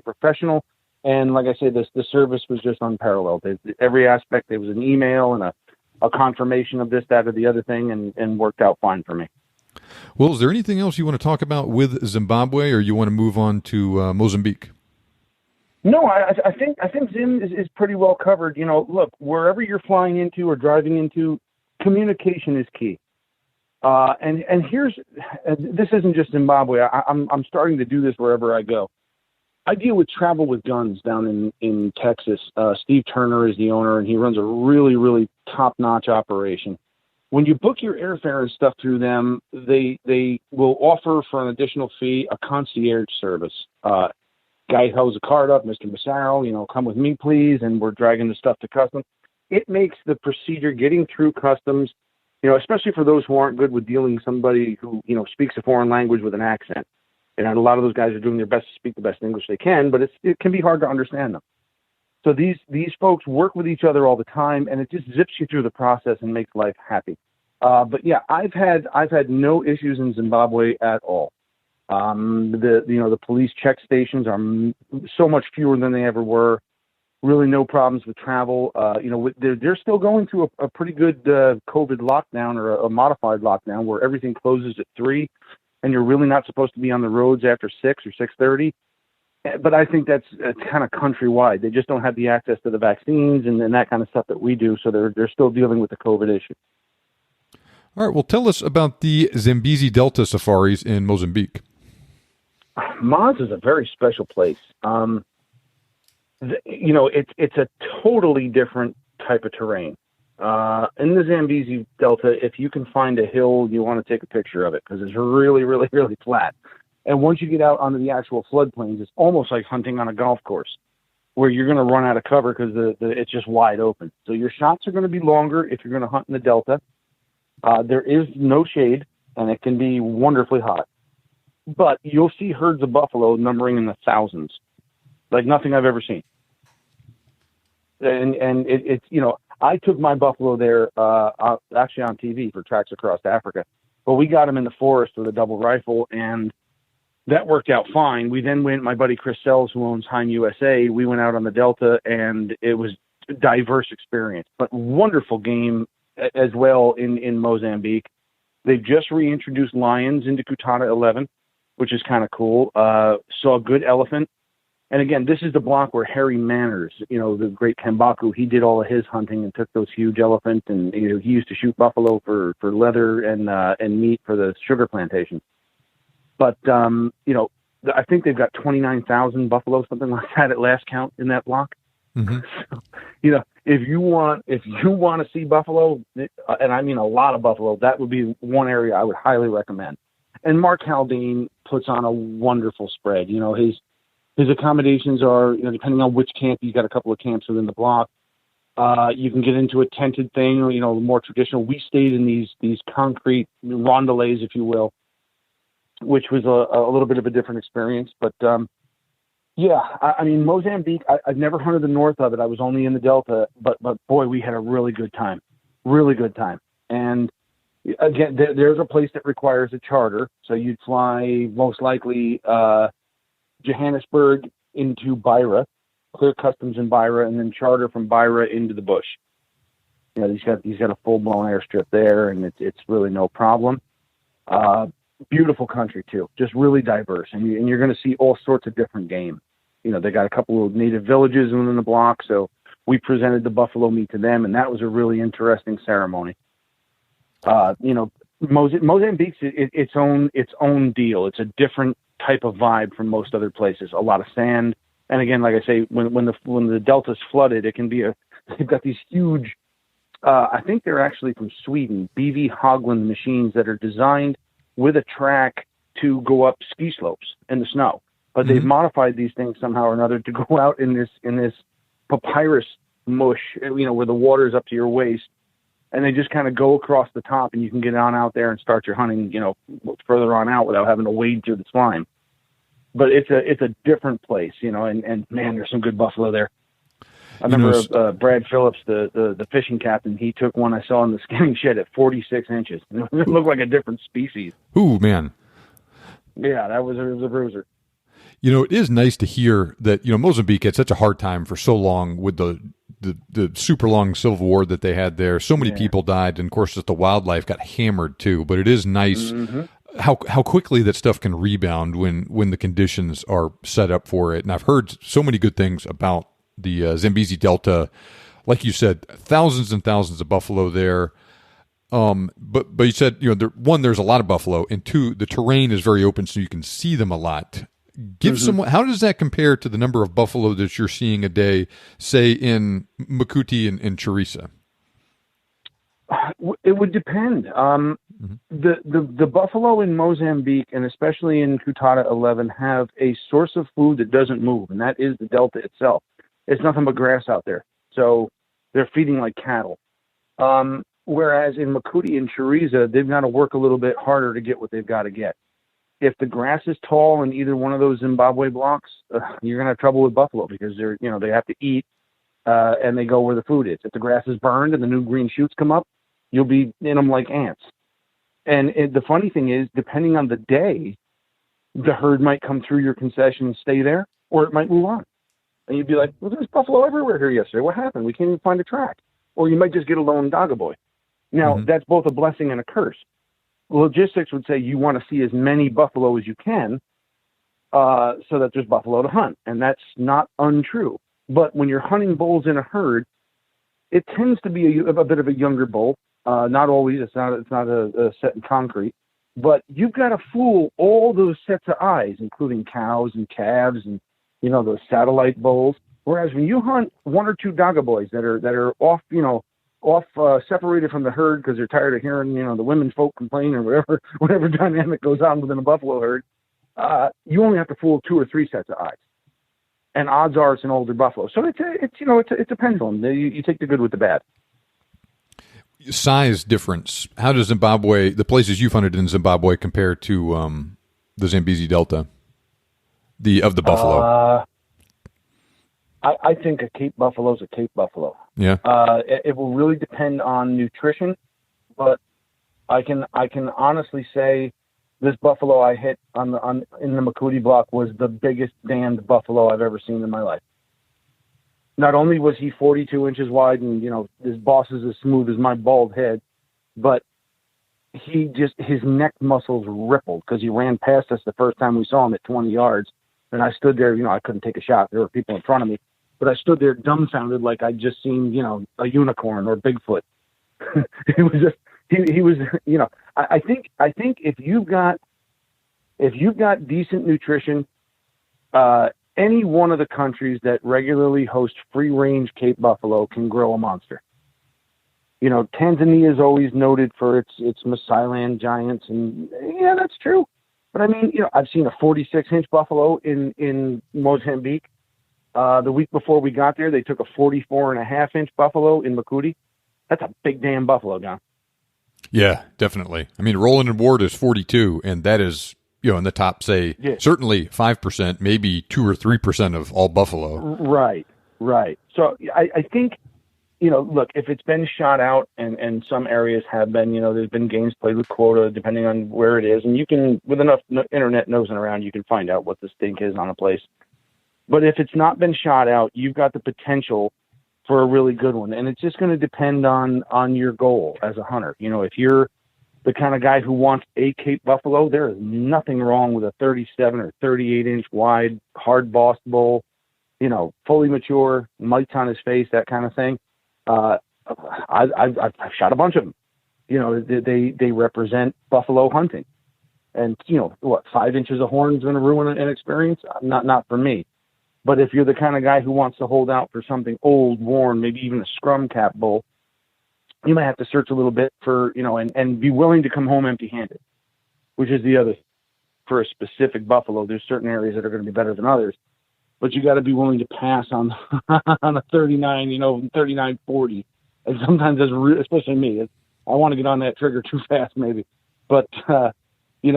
professional. And like I said, the service was just unparalleled. Every aspect, there was an email and a confirmation of this, that, or the other thing, and worked out fine for me. Well, is there anything else you want to talk about with Zimbabwe, or you want to move on to Mozambique? No, I think Zim is pretty well covered. Look, wherever you're flying into or driving into, communication is key. And this isn't just Zimbabwe. I'm starting to do this wherever I go. I deal with Travel with Guns down in Texas. Steve Turner is the owner, and he runs a really, really top-notch operation. When you book your airfare and stuff through them, they will offer for an additional fee a concierge service. Guy holds a card up, Mr. Massaro, come with me, please, and we're dragging the stuff to customs. It makes the procedure getting through customs, especially for those who aren't good with dealing with somebody who, speaks a foreign language with an accent. And a lot of those guys are doing their best to speak the best English they can, but it can be hard to understand them. So these folks work with each other all the time, and it just zips you through the process and makes life happy. But yeah, I've had no issues in Zimbabwe at all. The police check stations are so much fewer than they ever were. Really no problems with travel. They're still going through a pretty good COVID lockdown, or a modified lockdown, where everything closes at 3, and you're really not supposed to be on the roads after 6 or 6:30. But I think that's kind of countrywide. They just don't have the access to the vaccines and that kind of stuff that we do, so they're still dealing with the COVID issue. All right, well, tell us about the Zambezi Delta safaris in Mozambique. Moz is a very special place. It's a totally different type of terrain. In the Zambezi Delta, if you can find a hill, you want to take a picture of it because it's really, really, really flat. And once you get out onto the actual floodplains, it's almost like hunting on a golf course where you're going to run out of cover because it's just wide open. So your shots are going to be longer if you're going to hunt in the Delta. There is no shade, and it can be wonderfully hot. But you'll see herds of buffalo numbering in the thousands, like nothing I've ever seen. And it's I took my buffalo there actually on TV for Tracks Across Africa, but we got them in the forest with a double rifle, and that worked out fine. We then went, my buddy Chris Selous, who owns Heim USA, we went out on the Delta, and it was a diverse experience, but wonderful game as well in Mozambique. They've just reintroduced lions into Kutata 11, which is kind of cool. Saw a good elephant. And again, this is the block where Harry Manners, the great Kambaku, he did all of his hunting and took those huge elephants, and he used to shoot buffalo for leather and meat for the sugar plantation. But I think they've got 29,000 buffalo, something like that at last count in that block. Mm-hmm. So, if you want to see buffalo, and I mean a lot of buffalo, that would be one area I would highly recommend. And Mark Haldane puts on a wonderful spread. His accommodations are, depending on which camp, you got a couple of camps within the block. You can get into a tented thing, more traditional. We stayed in these concrete rondelets, if you will, which was a little bit of a different experience. But I mean, Mozambique, I've never hunted the north of it. I was only in the Delta, but boy, we had a really good time. And again, there's a place that requires a charter. So you'd fly most likely Johannesburg into Beira, clear customs in Beira, and then charter from Beira into the bush. He's got a full-blown airstrip there, and it's really no problem. Beautiful country too, just really diverse, and you're going to see all sorts of different game. They got a couple of native villages within the block, so we presented the buffalo meat to them, and that was a really interesting ceremony. Mozambique's its own deal. It's a different type of vibe from most other places. A lot of sand, and again, like I say, when the Delta's flooded, it can be they've got these huge. I think they're actually from Sweden, BV Hogland machines that are designed with a track to go up ski slopes in the snow. But they've modified these things somehow or another to go out in this papyrus mush, where the water's up to your waist, and they just kind of go across the top, and you can get on out there and start your hunting, further on out without having to wade through the slime. But it's a different place, and man, there's some good buffalo there. I remember Brad Phillips, the fishing captain. He took one I saw in the skinning shed at 46 inches. It looked like a different species. Ooh, man. Yeah, it was a bruiser. It is nice to hear that, Mozambique had such a hard time for so long with the super long civil war that they had there. So many people died, and of course, just the wildlife got hammered too. But it is nice how quickly that stuff can rebound when the conditions are set up for it. And I've heard so many good things about the Zambezi Delta. Like you said, thousands and thousands of buffalo there. But you said, one, there's a lot of buffalo, and two, the terrain is very open, so you can see them a lot. How does that compare to the number of buffalo that you're seeing a day, say in Makuti and Chirisa? It would depend. The buffalo in Mozambique, and especially in Kutata 11, have a source of food that doesn't move, and that is the Delta itself. It's nothing but grass out there. So they're feeding like cattle. Whereas in Makuti and Chirisa, they've got to work a little bit harder to get what they've got to get. If the grass is tall in either one of those Zimbabwe blocks, you're going to have trouble with buffalo because they have to eat, and they go where the food is. If the grass is burned and the new green shoots come up, you'll be in them like ants. And the funny thing is, depending on the day, the herd might come through your concession and stay there, or it might move on. And you'd be like, well, there's buffalo everywhere here yesterday. What happened? We can't even find a track. Or you might just get a lone doggaboy. Now, that's both a blessing and a curse. Logistics would say you want to see as many buffalo as you can so that there's buffalo to hunt. And that's not untrue. But when you're hunting bulls in a herd, it tends to be a bit of a younger bull. Not always. It's not a set in concrete. But you've got to fool all those sets of eyes, including cows and calves and, those satellite bulls. Whereas when you hunt one or two Daga boys that are off, separated from the herd because they're tired of hearing, the women folk complain or whatever dynamic goes on within a buffalo herd, you only have to fool 2 or 3 sets of eyes. And odds are it's an older buffalo. So it's a pendulum. You take the good with the bad. Size difference. How does Zimbabwe, the places you've hunted in Zimbabwe, compare to the Zambezi Delta, of the buffalo? I think a Cape buffalo is a Cape buffalo. Yeah. It will really depend on nutrition, but I can honestly say this buffalo I hit in the Makuti block was the biggest damned buffalo I've ever seen in my life. Not only was he 42 inches wide and, his boss is as smooth as my bald head, but his neck muscles rippled because he ran past us the first time we saw him at 20 yards. And I stood there, I couldn't take a shot. There were people in front of me, but I stood there dumbfounded like I'd just seen, a unicorn or Bigfoot. It was just, he was, I think if you've got decent nutrition, any one of the countries that regularly host free-range Cape buffalo can grow a monster. Tanzania is always noted for its Masailand giants, and yeah, that's true. But I mean, I've seen a 46-inch buffalo in Mozambique. The week before we got there, they took a 44.5-inch buffalo in Makuti. That's a big damn buffalo, John. Yeah, definitely. I mean, Roland and Ward is 42, and that is, in the top, say, certainly 5%, maybe 2 or 3% of all buffalo. Right. So I think, look, if it's been shot out, and some areas have been, there's been games played with quota, depending on where it is, and you can, with enough internet nosing around, you can find out what the stink is on a place. But if it's not been shot out, you've got the potential for a really good one. And it's just going to depend on your goal as a hunter. If you're the kind of guy who wants a Cape buffalo, there is nothing wrong with a 37 or 38-inch wide, hard bossed bull, fully mature, mites on his face, that kind of thing. I've shot a bunch of them. They represent buffalo hunting. And, 5 inches of horn is going to ruin an experience? Not for me. But if you're the kind of guy who wants to hold out for something old, worn, maybe even a scrum cap bull, you might have to search a little bit for, and be willing to come home empty-handed, which is the other. For a specific buffalo, there's certain areas that are going to be better than others, but you got to be willing to pass on a 39, 39-40. And sometimes, especially me, I want to get on that trigger too fast, maybe. But you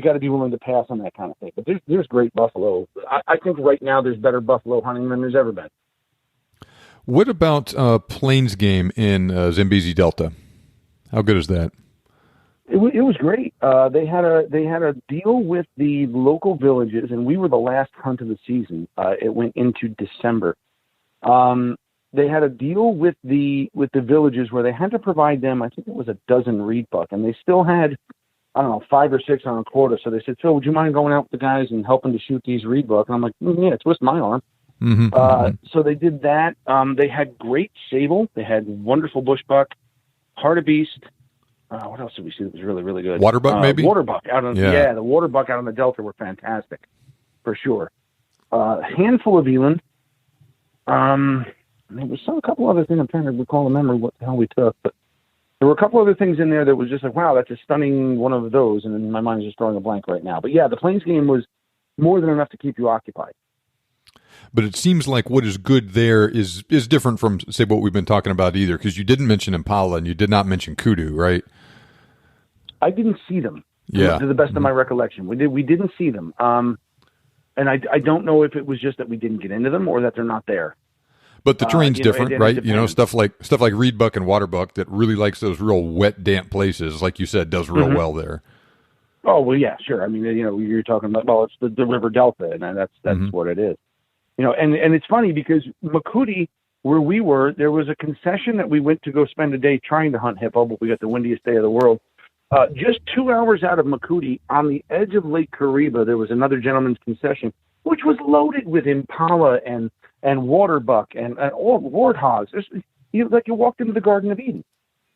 got to be willing to pass on that kind of thing. But there's great buffalo. I think right now there's better buffalo hunting than there's ever been. What about plains game in Zambezi Delta? How good is that? It was great. They had a deal with the local villages, and we were the last hunt of the season. It went into December. They had a deal with the villages where they had to provide them, I think it was a dozen reed buck, and they still had, 5 or 6 on a quota. So they said, Phil, would you mind going out with the guys and helping to shoot these reed buck? And I'm like, yeah, twist my arm. Mm-hmm. So they did that. They had great sable. They had wonderful bush buck, hartebeest. What else did we see that was really, really good? Water buck, maybe? Water buck. The water buck out on the Delta were fantastic, for sure. Handful of eland. There was a couple other things. I'm trying to recall the memory what the hell we took, but there were a couple other things in there that was just like, wow, that's a stunning one of those. And then my mind is just drawing a blank right now. But yeah, the plains game was more than enough to keep you occupied. But it seems like what is good there is different from, say, what we've been talking about either, because you didn't mention impala and you did not mention kudu, right? I didn't see them. Yeah. To the best of my recollection. We didn't see them. And I don't know if it was just that we didn't get into them or that they're not there. But the terrain's different, right? Stuff like reed buck and water buck that really likes those real wet, damp places, like you said, does real well there. Oh, well, yeah, sure. I mean, you're talking about, well, it's the River Delta, and that's what it is. And it's funny because Makuti, where we were, there was a concession that we went to go spend a day trying to hunt hippo, but we got the windiest day of the world. Just 2 hours out of Makuti, on the edge of Lake Kariba, there was another gentleman's concession, which was loaded with impala and water buck and all warthogs. You walked into the Garden of Eden.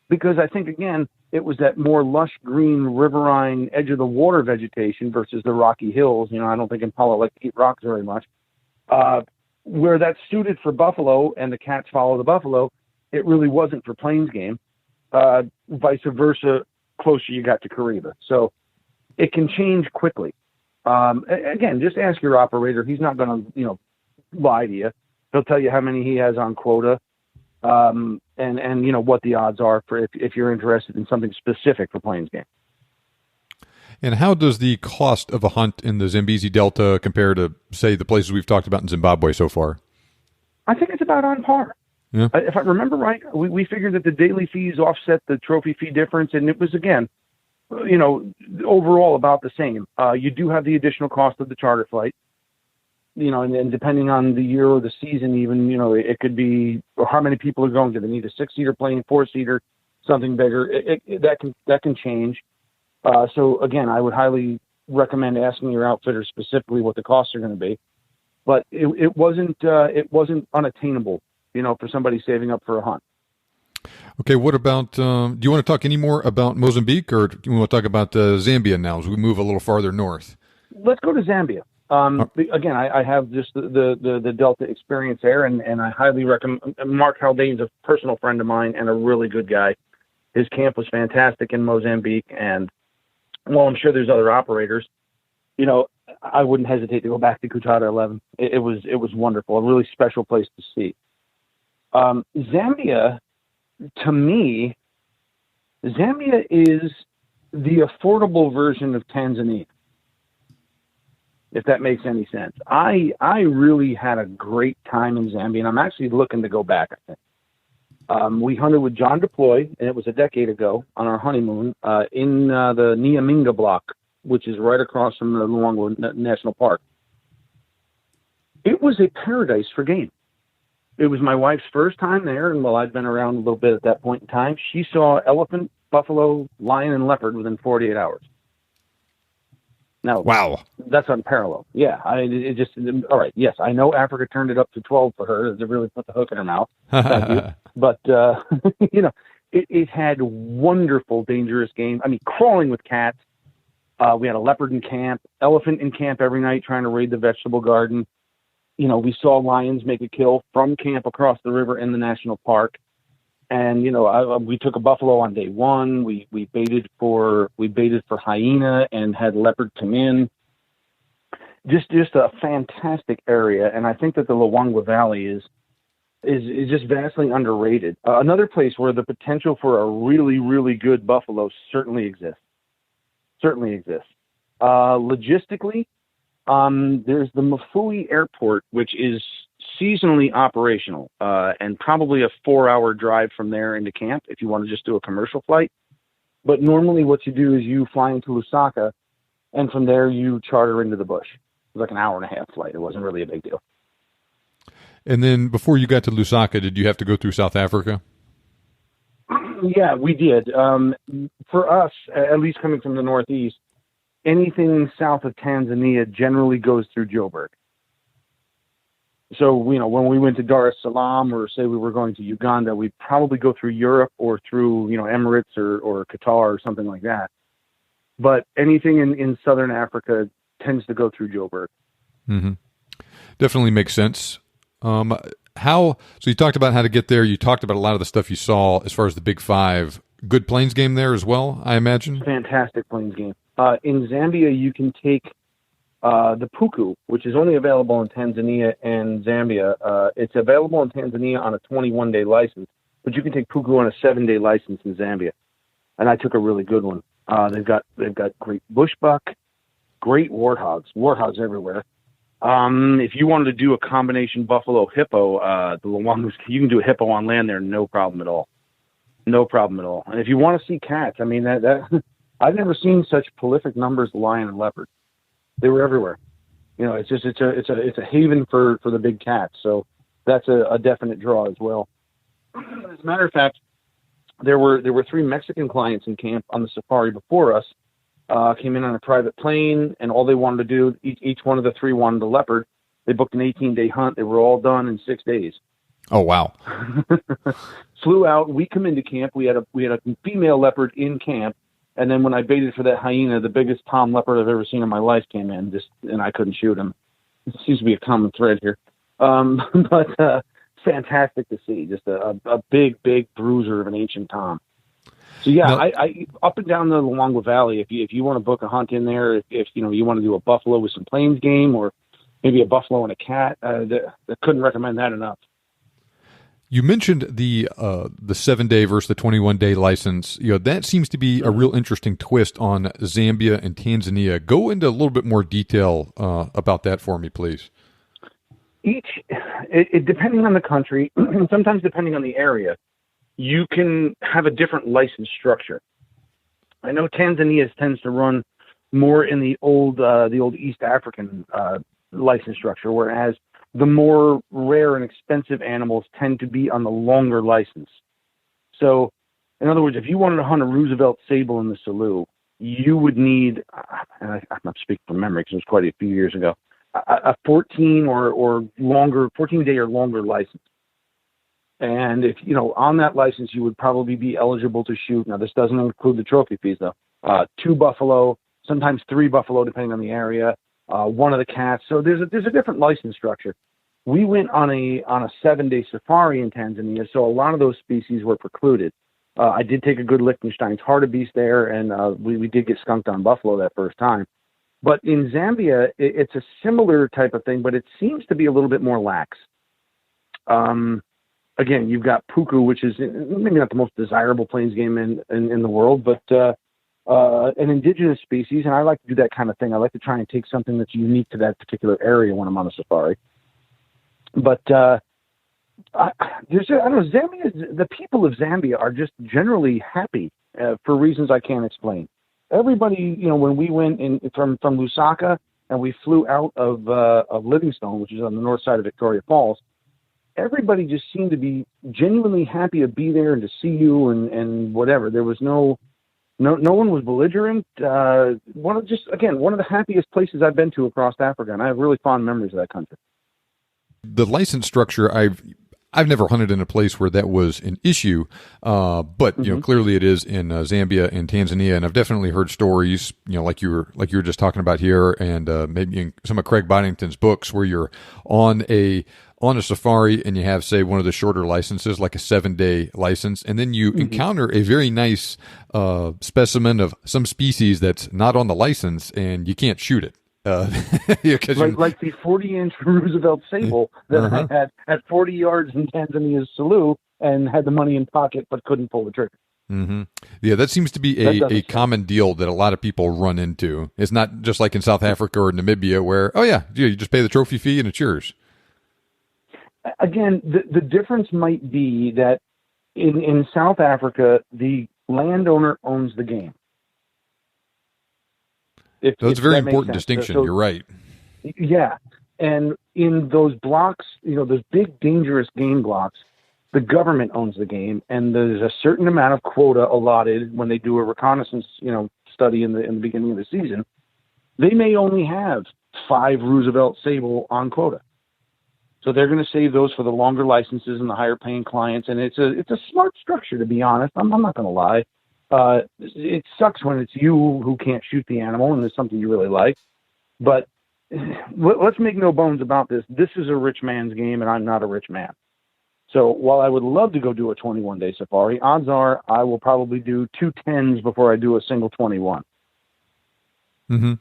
Because I think, again, it was that more lush green riverine edge of the water vegetation versus the rocky hills. I don't think impala like to eat rocks very much. where that's suited for buffalo and the cats follow the buffalo, it really wasn't for plains game. Vice versa, closer you got to Kariba. So it can change quickly. Again, just ask your operator. He's not going to, lie to you. He'll tell you how many he has on quota, and what the odds are for if you're interested in something specific for plains game. And how does the cost of a hunt in the Zambezi Delta compare to, say, the places we've talked about in Zimbabwe so far? I think it's about on par. Yeah. If I remember right, we figured that the daily fees offset the trophy fee difference, and it was, again, overall about the same. You do have the additional cost of the charter flight, and depending on the year or the season, even, it could be, or how many people are going. Do they need a 6-seater plane, 4-seater, something bigger? That can change. So again, I would highly recommend asking your outfitter specifically what the costs are going to be. But it wasn't unattainable, for somebody saving up for a hunt. Okay, what about, do you want to talk any more about Mozambique, or do you want to talk about Zambia now as we move a little farther north? Let's go to Zambia. Again, I have just the Delta experience there, and I highly recommend. Mark Haldane's a personal friend of mine and a really good guy. His camp was fantastic in Mozambique, and well, I'm sure there's other operators. I wouldn't hesitate to go back to Kutada 11. It was wonderful, a really special place to see. Zambia, to me, Zambia is the affordable version of Tanzania, if that makes any sense. I really had a great time in Zambia, and I'm actually looking to go back, I think. We hunted with John Deploy, and it was a decade ago on our honeymoon in the Nyaminga block, which is right across from the Luangwa National Park. It was a paradise for game. It was my wife's first time there, and while I'd been around a little bit at that point in time, she saw elephant, buffalo, lion, and leopard within 48 hours. Now, wow, that's unparalleled. Yeah, all right. Yes, I know Africa turned it up to 12 for her to really put the hook in her mouth. Thank you. But it had wonderful, dangerous game. I mean, crawling with cats. We had a leopard in camp, elephant in camp every night trying to raid the vegetable garden. We saw lions make a kill from camp across the river in the national park. And, we took a buffalo on day one. We baited for hyena and had leopard come in. Just a fantastic area. And I think that the Luangwa Valley is just vastly underrated. Another place where the potential for a really, really good buffalo certainly exists. Logistically, there's the Mafui Airport, which is seasonally operational, and probably a 4-hour drive from there into camp if you want to just do a commercial flight. But normally what you do is you fly into Lusaka, and from there you charter into the bush. It was like an 1.5-hour flight. It wasn't really a big deal. And then before you got to Lusaka, did you have to go through South Africa? Yeah, we did. For us, at least coming from the Northeast, anything south of Tanzania generally goes through Joburg. So, when we went to Dar es Salaam, or say we were going to Uganda, we'd probably go through Europe or through, Emirates or Qatar or something like that. But anything in Southern Africa tends to go through Joburg. Mm-hmm. Definitely makes sense. So you talked about how to get there. You talked about a lot of the stuff you saw as far as the Big Five. Good plains game there as well, I imagine? Fantastic plains game. In Zambia, you can take the puku, which is only available in Tanzania and Zambia. It's available in Tanzania on a 21-day license, but you can take puku on a 7-day license in Zambia. And I took a really good one. They've got great bushbuck, great warthogs everywhere. If you wanted to do a combination buffalo hippo, the Luangas, you can do a hippo on land there, no problem at all. No problem at all. And if you want to see cats, I mean, that I've never seen such prolific numbers of lion and leopard. They were everywhere. It's a haven for the big cats. So that's a definite draw as well. As a matter of fact, there were 3 Mexican clients in camp on the safari before us. Came in on a private plane, and all they wanted to do, each one of the 3 wanted a leopard. They booked an 18-day hunt. They were all done in 6 days. Oh, wow. Flew out. We come into camp. We had a female leopard in camp. And then when I baited for that hyena, the biggest tom leopard I've ever seen in my life came in, and I couldn't shoot him. It seems to be a common thread here. But fantastic to see. Just a big, big bruiser of an ancient Tom. So yeah, Now, I up and down the Luangwa Valley. If you want to book a hunt in there, if you want to do a buffalo with some plains game, or maybe a buffalo and a cat, I couldn't recommend that enough. you mentioned the 7-day versus the 21-day license. That seems to be a real interesting twist on Zambia and Tanzania. Go into a little bit more detail about that for me, please. Depending on the country, sometimes depending on the area, you can have a different license structure. I know Tanzania tends to run more in the old East African license structure, whereas the more rare and expensive animals tend to be on the longer license. So, in other words, if you wanted to hunt a Roosevelt sable in the Selous, you would need, and I'm not speaking from memory because it was quite a few years ago, a 14 or longer, 14-day or longer license. And if, on that license, you would probably be eligible to shoot. Now, this doesn't include the trophy fees, though. 2 buffalo, sometimes 3 buffalo, depending on the area. 1 of the cats. So there's a different license structure. We went on a 7-day safari in Tanzania, so a lot of those species were precluded. I did take a good Liechtenstein's hartebeest there, and we did get skunked on buffalo that first time. But in Zambia, it's a similar type of thing, but it seems to be a little bit more lax. Again, you've got puku, which is maybe not the most desirable plains game in the world, but an indigenous species, and I like to do that kind of thing. I like to try and take something that's unique to that particular area when I'm on a safari. But I don't know, Zambia, the people of Zambia are just generally happy for reasons I can't explain. Everybody, when we went from Lusaka and we flew out of Livingstone, which is on the north side of Victoria Falls, everybody just seemed to be genuinely happy to be there and to see you and whatever. There was no one was belligerent. One of the happiest places I've been to across Africa, and I have really fond memories of that country. The license structure, I've never hunted in a place where that was an issue, but clearly it is in Zambia and Tanzania, and I've definitely heard stories, like you were just talking about here, and maybe in some of Craig Boddington's books, where you're on a safari and you have, say, one of the shorter licenses, like a 7-day license, and then you encounter a very nice specimen of some species that's not on the license, and you can't shoot it. Like the 40-inch Roosevelt sable that I had at 40 yards in Tanzania's Selous and had the money in pocket but couldn't pull the trigger. Mm-hmm. Yeah, that seems to be a common deal that a lot of people run into. It's not just like in South Africa or Namibia where, you just pay the trophy fee and it's yours. Again, the difference might be that in South Africa, the landowner owns the game. That's a very important distinction. So, you're right. Yeah. And in those blocks, those big, dangerous game blocks, the government owns the game, and there's a certain amount of quota allotted when they do a reconnaissance, study in the beginning of the season. They may only have 5 Roosevelt sable on quota. So they're going to save those for the longer licenses and the higher paying clients. And it's a smart structure, to be honest. I'm not going to lie. It sucks when it's you who can't shoot the animal and there's something you really like. But let's make no bones about this. This is a rich man's game, and I'm not a rich man. So while I would love to go do a 21-day safari, odds are I will probably do 2 10s before I do a single 21. Mm-hmm.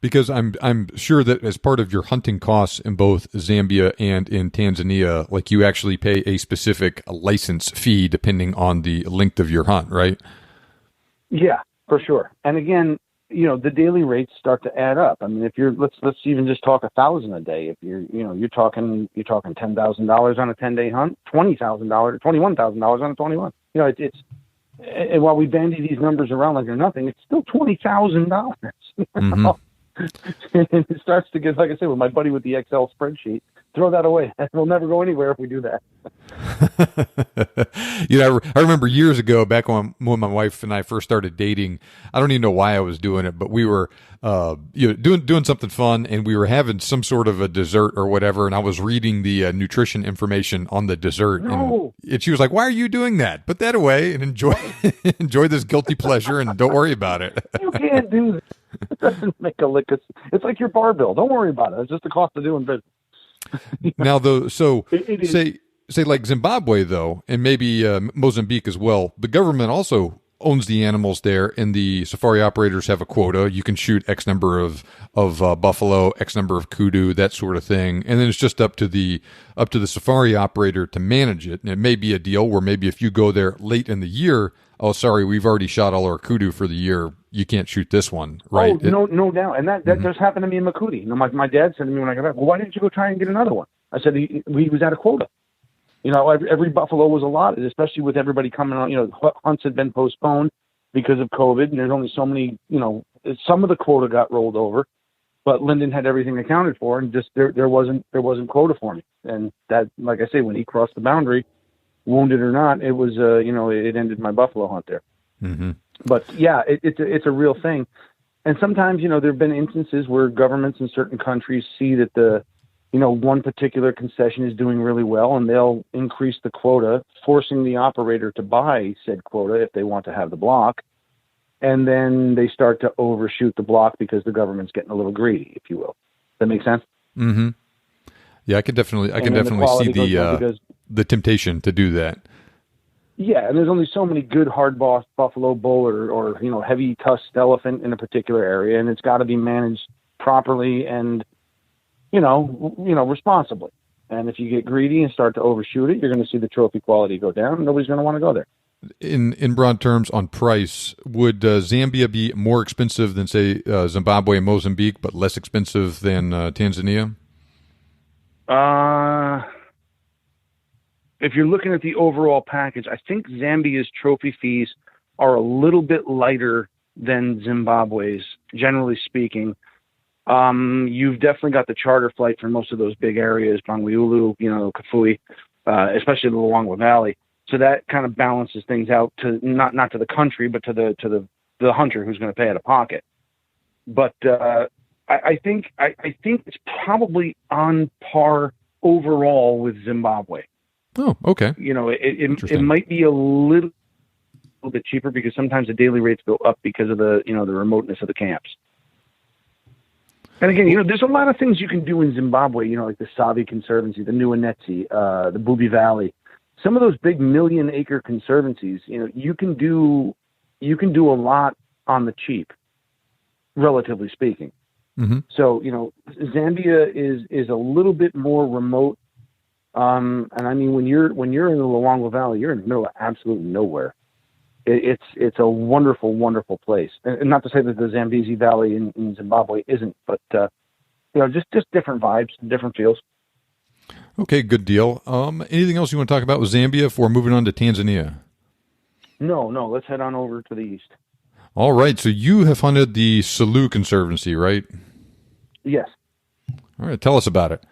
Because I'm sure that as part of your hunting costs in both Zambia and in Tanzania, like you actually pay a specific license fee depending on the length of your hunt, right? Yeah, for sure. And again, the daily rates start to add up. I mean, if let's even just talk $1,000 a day. If you're talking $10,000 on a 10-day hunt, $20,000, $21,000 on a 21. And while we bandy these numbers around like they're nothing, it's still $20,000. Mm-hmm. And it starts to get, like I said, with my buddy with the Excel spreadsheet, throw that away. We'll never go anywhere if we do that. I remember years ago, back when my wife and I first started dating, I don't even know why I was doing it, but we were doing something fun, and we were having some sort of a dessert or whatever, and I was reading the nutrition information on the dessert, and she was like, "Why are you doing that? Put that away and enjoy this guilty pleasure, and don't worry about it." You can't do that. It doesn't make a lick. It's like your bar bill. Don't worry about it. It's just the cost of doing business. Now, though, so It is. say like Zimbabwe, though, and maybe Mozambique as well, the government also owns the animals there, and the safari operators have a quota. You can shoot X number of buffalo, X number of kudu, that sort of thing, and then it's just up to the safari operator to manage it. And it may be a deal where maybe if you go there late in the year, oh, sorry, we've already shot all our kudu for the year. You can't shoot this one, right? Oh, no doubt. And that does happen to me in Makuti. My dad said to me when I got back, well, why didn't you go try and get another one? I said, he was at a quota. Every buffalo was allotted, especially with everybody coming on. Hunts had been postponed because of COVID, and there's only so many, some of the quota got rolled over, but Lyndon had everything accounted for, and just there wasn't quota for me. And that, like I say, when he crossed the boundary, wounded or not, it was, it ended my buffalo hunt there. Mm-hmm. But yeah, it's a real thing. And sometimes, there have been instances where governments in certain countries see that one particular concession is doing really well, and they'll increase the quota, forcing the operator to buy said quota if they want to have the block. And then they start to overshoot the block because the government's getting a little greedy, if you will. Does that make sense? Mm-hmm. Yeah, I can definitely see the temptation to do that. Yeah, and there's only so many good hard buffalo bull or heavy tusked elephant in a particular area, and it's got to be managed properly and responsibly. And if you get greedy and start to overshoot it, you're going to see the trophy quality go down, and nobody's going to want to go there. In broad terms, on price, would Zambia be more expensive than, say, Zimbabwe and Mozambique, but less expensive than Tanzania? If you're looking at the overall package, I think Zambia's trophy fees are a little bit lighter than Zimbabwe's, generally speaking. You've definitely got the charter flight for most of those big areas, Bangweulu, Kafui, especially the Luangwa Valley. So that kind of balances things out to not to the country, but to the hunter who's going to pay out of pocket. But I think it's probably on par overall with Zimbabwe. Oh, okay. It might be a little bit cheaper because sometimes the daily rates go up because of the remoteness of the camps. And again, there's a lot of things you can do in Zimbabwe, like the Savi Conservancy, the Nuanetsi, the Bubi Valley. Some of those big 1 million acre conservancies, you can do a lot on the cheap, relatively speaking. Mm-hmm. So, Zambia is a little bit more remote. And I mean, when you're in the Luangwa Valley, you're in the middle of absolutely nowhere. It's a wonderful, wonderful place. And not to say that the Zambezi Valley in Zimbabwe isn't, but just different vibes, different feels. Okay, good deal. Anything else you want to talk about with Zambia before moving on to Tanzania? No. Let's head on over to the east. All right. So you have hunted the Selous Conservancy, right? Yes. All right. Tell us about it.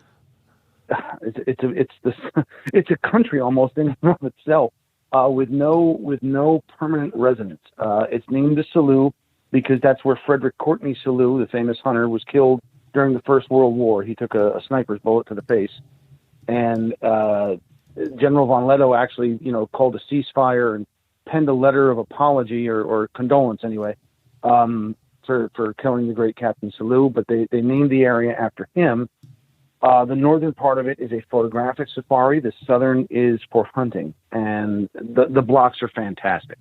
It's a country almost in and of itself, with no permanent residence. It's named the Selous because that's where Frederick Courtney Selous, the famous hunter, was killed during the First World War. He took a sniper's bullet to the face, and General von Leto actually, called a ceasefire and penned a letter of apology or condolence anyway, for killing the great Captain Selous. But they named the area after him. The northern part of it is a photographic safari. The southern is for hunting, and the blocks are fantastic.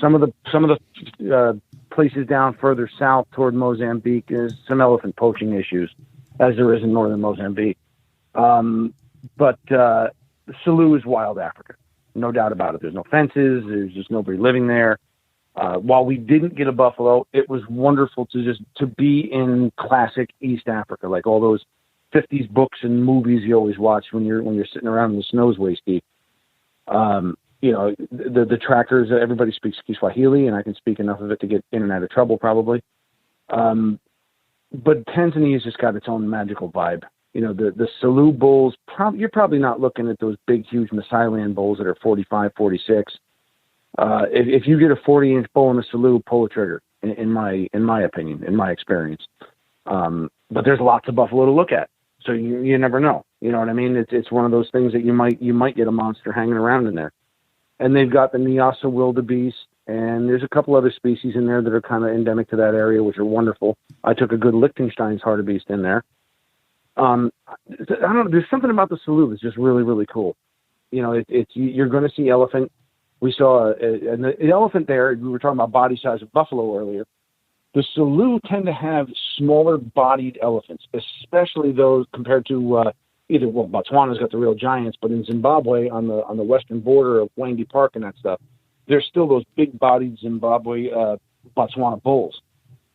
Some of the places down further south toward Mozambique is some elephant poaching issues, as there is in northern Mozambique. But Selous is wild Africa, no doubt about it. There's no fences. There's just nobody living there. While we didn't get a buffalo, it was wonderful to be in classic East Africa, like all those 50s books and movies you always watch when you're sitting around and the snow's waist deep. The trackers, everybody speaks Kiswahili, and I can speak enough of it to get in and out of trouble probably. But Tanzania's just got its own magical vibe. The Selous bulls, you're probably not looking at those big, huge Masailand bulls that are 45, 46. If you get a 40-inch bull in a Selous, pull a trigger, in my opinion, in my experience. But there's lots of buffalo to look at. So you never know. You know what I mean? It's one of those things that you might get a monster hanging around in there. And they've got the Niassa wildebeest, and there's a couple other species in there that are kind of endemic to that area, which are wonderful. I took a good Liechtenstein's hartebeest in there. I don't know. There's something about the Selous that's just really, really cool. You're going to see elephant. We saw an elephant there. We were talking about body size of buffalo earlier. The Selous tend to have smaller bodied elephants, especially those compared to Botswana's got the real giants, but in Zimbabwe on the western border of Wangi Park and that stuff, there's still those big bodied Zimbabwe Botswana bulls.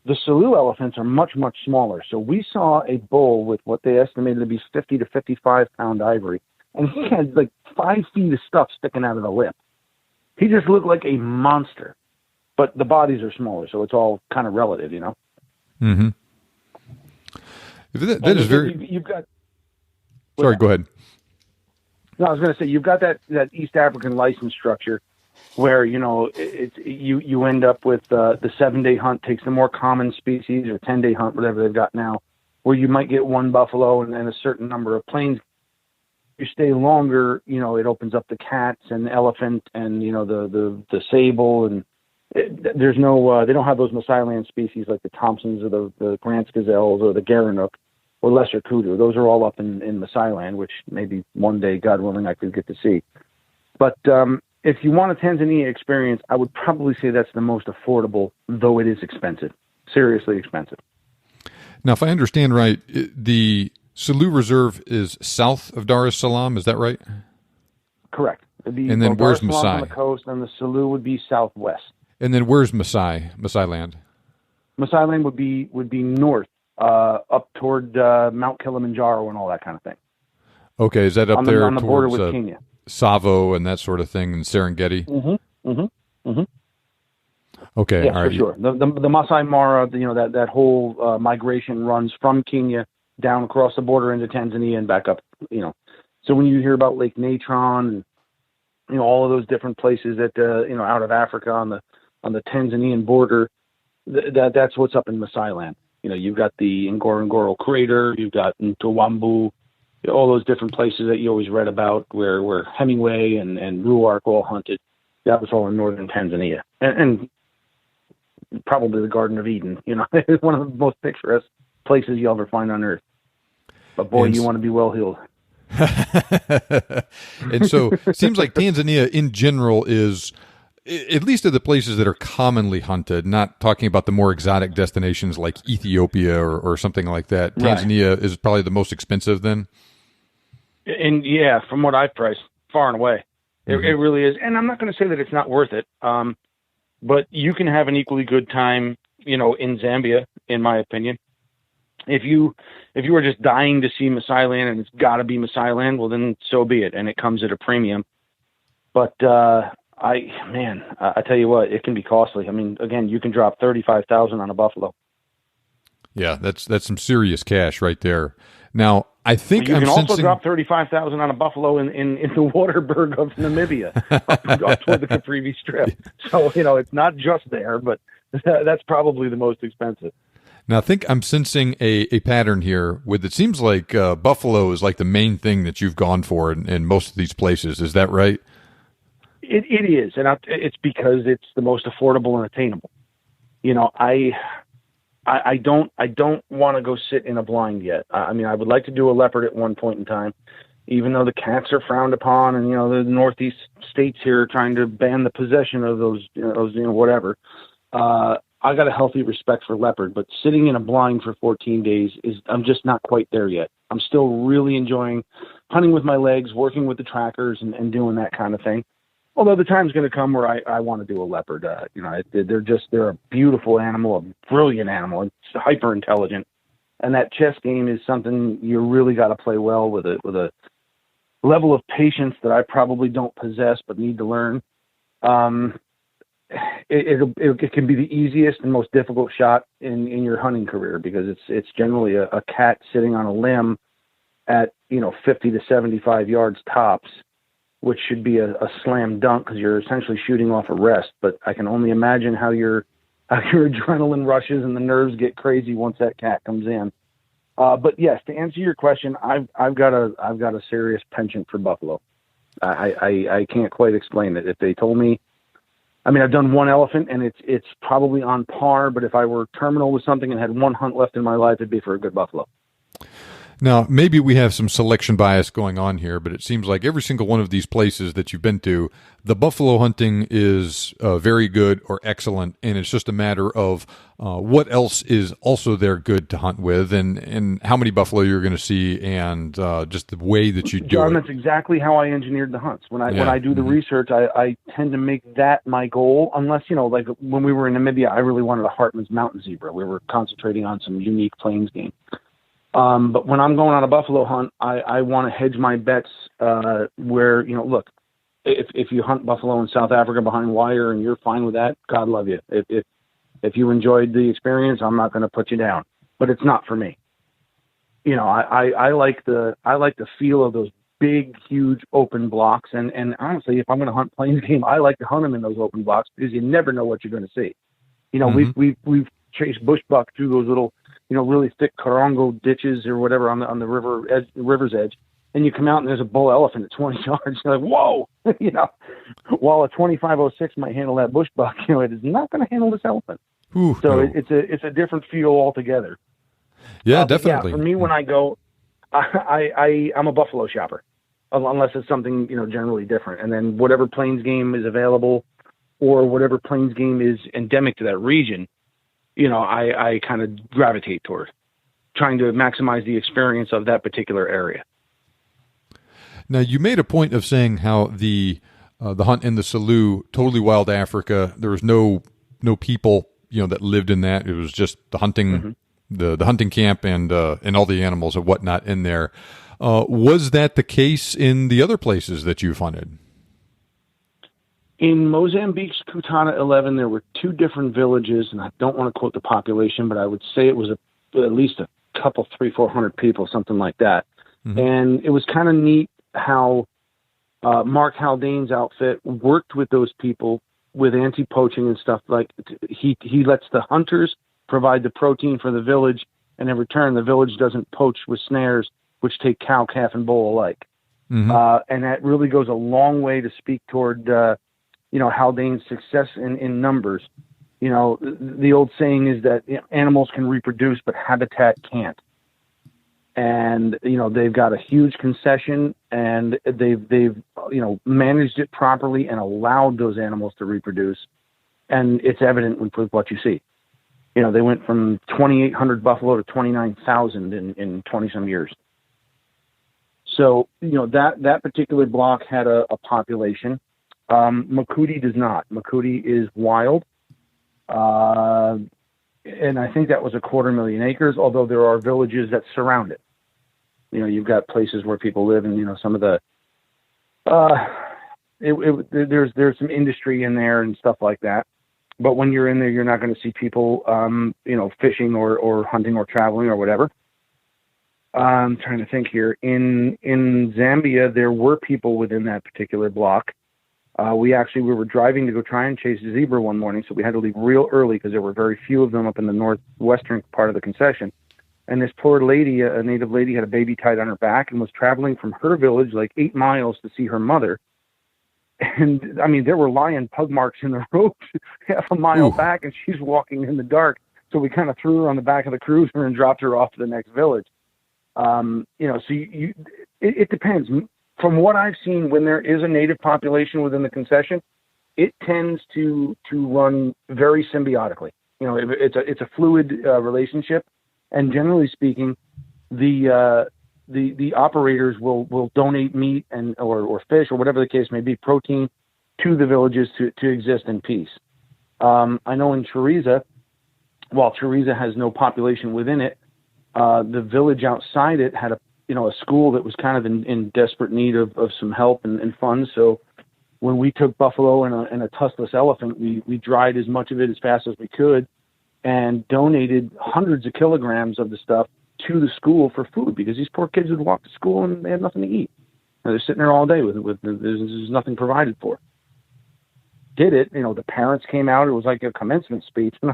The Selous elephants are much, much smaller. So we saw a bull with what they estimated to be 50 to 55 pound ivory, and he had like 5 feet of stuff sticking out of the lip. He just looked like a monster, but the bodies are smaller, so it's all kind of relative, Mm-hmm. That is very... You've got... Sorry, go ahead. No, I was going to say, you've got that East African license structure where, you end up with the 7-day hunt takes the more common species, or 10-day hunt, whatever they've got now, where you might get one buffalo and a certain number of plains. You stay longer, it opens up the cats and elephant and, the sable, and there's no, they don't have those Maasai land species like the Thompsons or the Grant's gazelles or the Garanuk or lesser kudu. Those are all up in Maasai land, which maybe one day, God willing, I could get to see. But if you want a Tanzania experience, I would probably say that's the most affordable, though it is expensive, seriously expensive. Now, if I understand right, the Selous Reserve is south of Dar es Salaam. Is that right? Correct. And then where's Dar es Salaam Maasai? on the coast, and the Selous would be southwest. And then where's Maasai land? Maasai land would be north, up toward Mount Kilimanjaro and all that kind of thing. Okay, is that up there on the border towards with Kenya? Savo and that sort of thing, and Serengeti? Okay, yeah, all right. For sure. The Masai Mara, that whole migration runs from Kenya down across the border into Tanzania and back up. So when you hear about Lake Natron and all of those different places that out of Africa on the Tanzanian border, that's what's up in Maasai land. You've got the Ngorongoro crater, you've got Ntawambu, all those different places that you always read about where Hemingway and Ruark all hunted. That was all in northern Tanzania. And probably the Garden of Eden, one of the most picturesque places you'll ever find on earth. But boy, you want to be well-heeled. And so it seems like Tanzania in general is, at least of the places that are commonly hunted, not talking about the more exotic destinations like Ethiopia or something like that. Tanzania is probably the most expensive then? And yeah, from what I've priced, far and away. It really is. And I'm not going to say that it's not worth it. But you can have an equally good time, in Zambia, in my opinion. If you are just dying to see Maasai land and it's got to be Maasai land, well, then so be it. And it comes at a premium. But I tell you what, it can be costly. I mean, again, you can drop $35,000 on a buffalo. Yeah, that's some serious cash right there. Now, I think you can also drop $35,000 on a buffalo in the Waterberg of Namibia, up toward the Caprivi Strip. So it's not just there, but that's probably the most expensive. Now, I think I'm sensing a pattern here with it seems like buffalo is like the main thing that you've gone for in most of these places. Is that right? It is, and it's because it's the most affordable and attainable. I don't want to go sit in a blind yet. I mean, I would like to do a leopard at one point in time, even though the cats are frowned upon, and the northeast states here are trying to ban the possession of those whatever. I got a healthy respect for leopard, but sitting in a blind for 14 days I'm just not quite there yet. I'm still really enjoying hunting with my legs, working with the trackers, and doing that kind of thing. Although the time's going to come where I want to do a leopard. They're a beautiful animal, a brilliant animal. It's hyper intelligent, and that chess game is something you really got to play well with a level of patience that I probably don't possess but need to learn. It can be the easiest and most difficult shot in your hunting career because it's generally a cat sitting on a limb at 50 to 75 yards tops, which should be a slam dunk because you're essentially shooting off a rest. But I can only imagine how your adrenaline rushes and the nerves get crazy once that cat comes in. But yes, to answer your question, I've got a serious penchant for buffalo. I can't quite explain it. If they told me, I mean, I've done one elephant and it's probably on par. But if I were terminal with something and had one hunt left in my life, it'd be for a good buffalo. Now, maybe we have some selection bias going on here, but it seems like every single one of these places that you've been to, the buffalo hunting is very good or excellent, and it's just a matter of what else is also there good to hunt with, and how many buffalo you're going to see, and just the way that you do John, it. that's exactly how I engineered the hunts. When I do the research, I tend to make that my goal, unless, like when we were in Namibia, I really wanted a Hartman's mountain zebra. We were concentrating on some unique plains game. But when I'm going on a buffalo hunt, I want to hedge my bets where, look, if you hunt buffalo in South Africa behind wire and you're fine with that, God love you. If you enjoyed the experience, I'm not going to put you down. But it's not for me. I like the feel of those big, huge open blocks. And honestly, if I'm going to hunt plains game, I like to hunt them in those open blocks because you never know what you're going to see. We've chased bush buck through those little, really thick korongo ditches or whatever on the river's edge, and you come out and there's a bull elephant at 20 yards. You're like, whoa, while a 2506 might handle that bush buck, it is not going to handle this elephant. Ooh, so no. it's a different feel altogether. Yeah, definitely. Yeah, for me, when I go, I'm a buffalo shopper, unless it's something generally different, and then whatever plains game is available, or whatever plains game is endemic to that region. I kind of gravitate toward trying to maximize the experience of that particular area. Now, you made a point of saying how the hunt in the Selous, totally wild Africa, there was no people, that lived in that. It was just the hunting, the hunting camp and all the animals and whatnot in there. Was that the case in the other places that you've hunted? In Mozambique's Kutana 11, there were two different villages, and I don't want to quote the population, but I would say it was at least a couple, 300-400 people, something like that. Mm-hmm. And it was kind of neat how Mark Haldane's outfit worked with those people with anti-poaching and stuff. Like he lets the hunters provide the protein for the village, and in return, the village doesn't poach with snares, which take cow, calf, and bull alike. Mm-hmm. And that really goes a long way to speak toward Haldane's success in numbers. The old saying is that animals can reproduce, but habitat can't. And, they've got a huge concession, and they've managed it properly and allowed those animals to reproduce. And it's evident with what you see. They went from 2,800 buffalo to 29,000 in 20 some years. So, that particular block had a population. Makuti does not. Makuti is wild. And I think that was 250,000 acres, although there are villages that surround it. You've got places where people live, and, some of the, there's some industry in there and stuff like that. But when you're in there, you're not going to see people, fishing or hunting or traveling or whatever. I'm trying to think here. In Zambia, there were people within that particular block. We were driving to go try and chase a zebra one morning, so we had to leave real early because there were very few of them up in the northwestern part of the concession. And this poor lady, a native lady, had a baby tied on her back and was traveling from her village like 8 miles to see her mother. And, there were lion pug marks in the road half a mile back, and she's walking in the dark. So we kind of threw her on the back of the cruiser and dropped her off to the next village. So it depends. From what I've seen, when there is a native population within the concession, it tends to run very symbiotically. It's a fluid relationship, and generally speaking, the operators will donate meat or fish or whatever the case may be, protein, to the villages to exist in peace. I know in Chirisa, while Chirisa has no population within it, the village outside it had a school that was kind of in desperate need of some help and funds. So when we took buffalo and a tuskless elephant, we dried as much of it as fast as we could and donated hundreds of kilograms of the stuff to the school for food, because these poor kids would walk to school and they had nothing to eat. They're sitting there all day with there's nothing provided for. Did it, the parents came out. It was like a commencement speech. And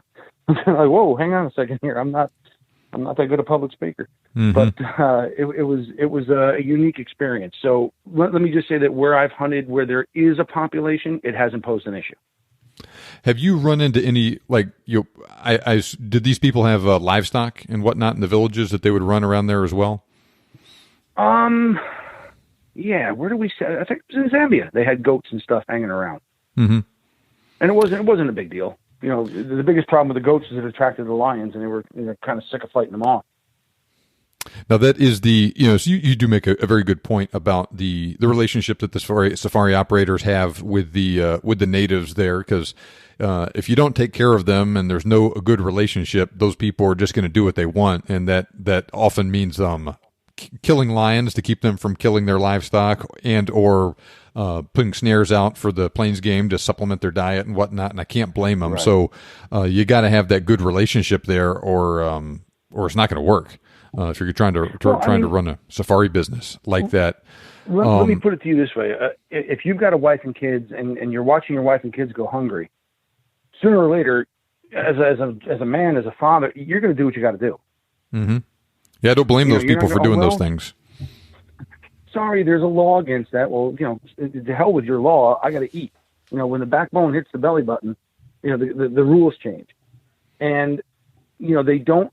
I'm like, whoa, hang on a second here. I'm not that good a public speaker, but it was a unique experience. So let me just say that where I've hunted, where there is a population, it hasn't posed an issue. Have you run into any, did these people have livestock and whatnot in the villages that they would run around there as well? Yeah, where do we say? I think it was in Zambia. They had goats and stuff hanging around, Mm-hmm. and it wasn't a big deal. You know, the biggest problem with the goats is it attracted the lions, and they were kind of sick of fighting them off. Now that is so you do make a very good point about the relationship that the safari operators have with the natives there, because if you don't take care of them and there's no a good relationship, those people are just going to do what they want, and that often means killing lions to keep them from killing their livestock, and or putting snares out for the plains game to supplement their diet and whatnot. And I can't blame them. Right. So you got to have that good relationship there, or it's not going to work. If you're trying to run a safari business like that. Let me put it to you this way. If you've got a wife and kids and you're watching your wife and kids go hungry, sooner or later, as a man, as a father, you're going to do what you got to do. Mm-hmm. Yeah, I don't blame those people for doing those things. Sorry, there's a law against that. Well, to hell with your law. I got to eat. When the backbone hits the belly button, the rules change. And, they don't,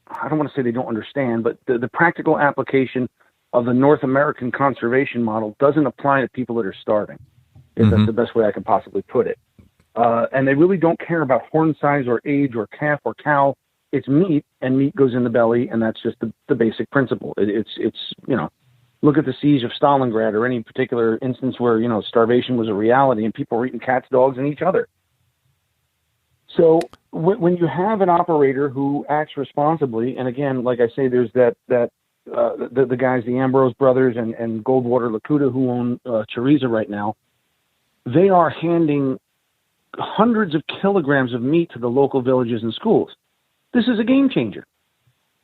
I don't want to say they don't understand, but the practical application of the North American conservation model doesn't apply to people that are starving, if that's the best way I can possibly put it. And they really don't care about horn size or age or calf or cow. It's meat, and meat goes in the belly, and that's just the basic principle. It's look at the siege of Stalingrad or any particular instance where, starvation was a reality and people were eating cats, dogs, and each other. So when you have an operator who acts responsibly, and again, like I say, there's the guys, the Ambrose brothers and Goldwater Lakuta, who own Chirisa right now, they are handing hundreds of kilograms of meat to the local villages and schools. This is a game changer.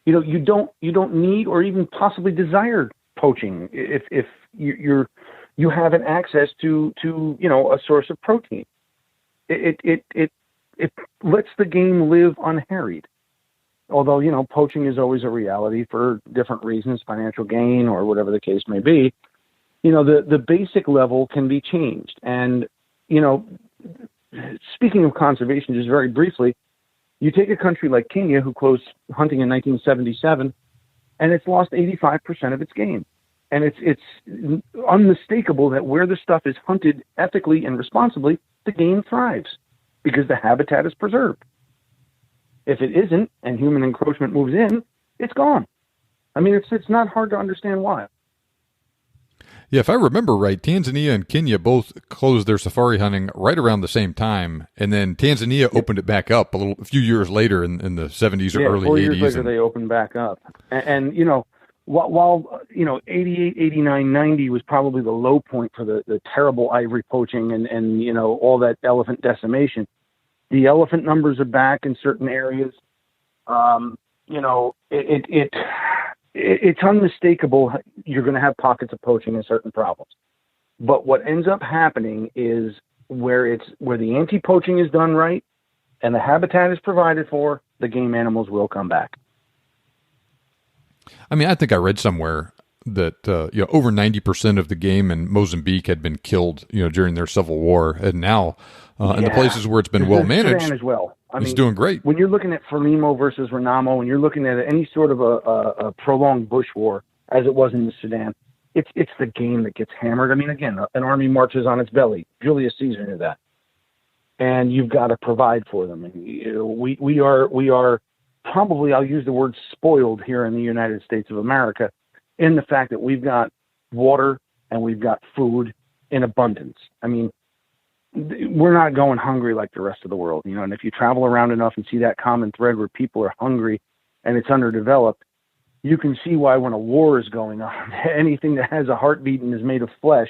You don't need or even possibly desire poaching if you have an access to a source of protein. It lets the game live unharried. Although, poaching is always a reality for different reasons, financial gain or whatever the case may be, the basic level can be changed. And, speaking of conservation, just very briefly, you take a country like Kenya, who closed hunting in 1977, and it's lost 85% of its game. And it's unmistakable that where the stuff is hunted ethically and responsibly, the game thrives because the habitat is preserved. If it isn't, and human encroachment moves in, it's gone. I mean, it's not hard to understand why. Yeah, if I remember right, Tanzania and Kenya both closed their safari hunting right around the same time, and then Tanzania opened it back up a few years later in the 70s or early 80s. 4 years later, they opened back up. And while 88, 89, 90 was probably the low point for the terrible ivory poaching and all that elephant decimation, the elephant numbers are back in certain areas. It's unmistakable. You're going to have pockets of poaching in certain problems. But what ends up happening is where the anti-poaching is done right and the habitat is provided for, the game animals will come back. I mean, I think I read somewhere that over 90% of the game in Mozambique had been killed during their civil war, and now in the places where it's been well managed, Sudan as well. It's doing great. When you're looking at Frelimo versus Renamo, when you're looking at any sort of a prolonged bush war, as it was in the Sudan, it's the game that gets hammered. I mean, again, an army marches on its belly. Julius Caesar knew that, and you've got to provide for them. And we are probably, I'll use the word spoiled here in the United States of America, in the fact that we've got water and we've got food in abundance. I mean, we're not going hungry like the rest of the world, and if you travel around enough and see that common thread where people are hungry and it's underdeveloped, you can see why when a war is going on, anything that has a heartbeat and is made of flesh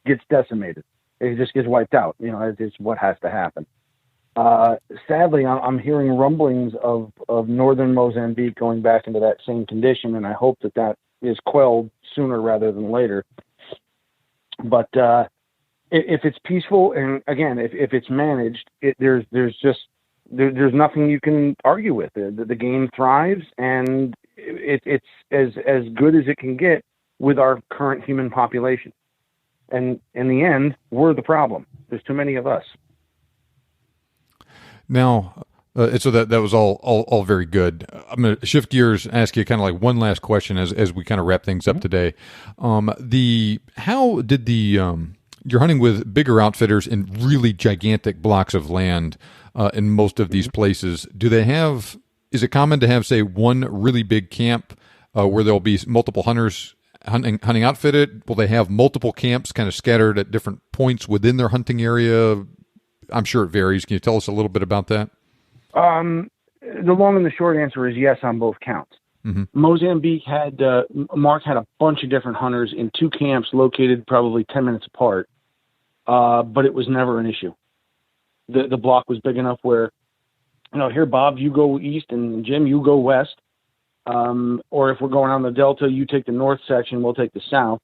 gets decimated. It just gets wiped out. It's what has to happen. Sadly, I'm hearing rumblings of northern Mozambique going back into that same condition, and I hope that is quelled sooner rather than later. But if it's peaceful, and again, if it's managed, there's nothing you can argue with. The game thrives, and it's as good as it can get with our current human population. And in the end, we're the problem. There's too many of us. Now, And so that was all very good. I'm going to shift gears and ask you kind of like one last question as we kind of wrap things up today. How did you're hunting with bigger outfitters in really gigantic blocks of land in most of these places. Is it common to have, say, one really big camp where there'll be multiple hunters hunting outfitted? Will they have multiple camps kind of scattered at different points within their hunting area? I'm sure it varies. Can you tell us a little bit about that? The long and the short answer is yes on both counts. Mm-hmm. Mozambique Mark had a bunch of different hunters in two camps located probably 10 minutes apart, but it was never an issue. The block was big enough where, here, Bob, you go east, and Jim, you go west. Or if we're going on the Delta, you take the north section, we'll take the south.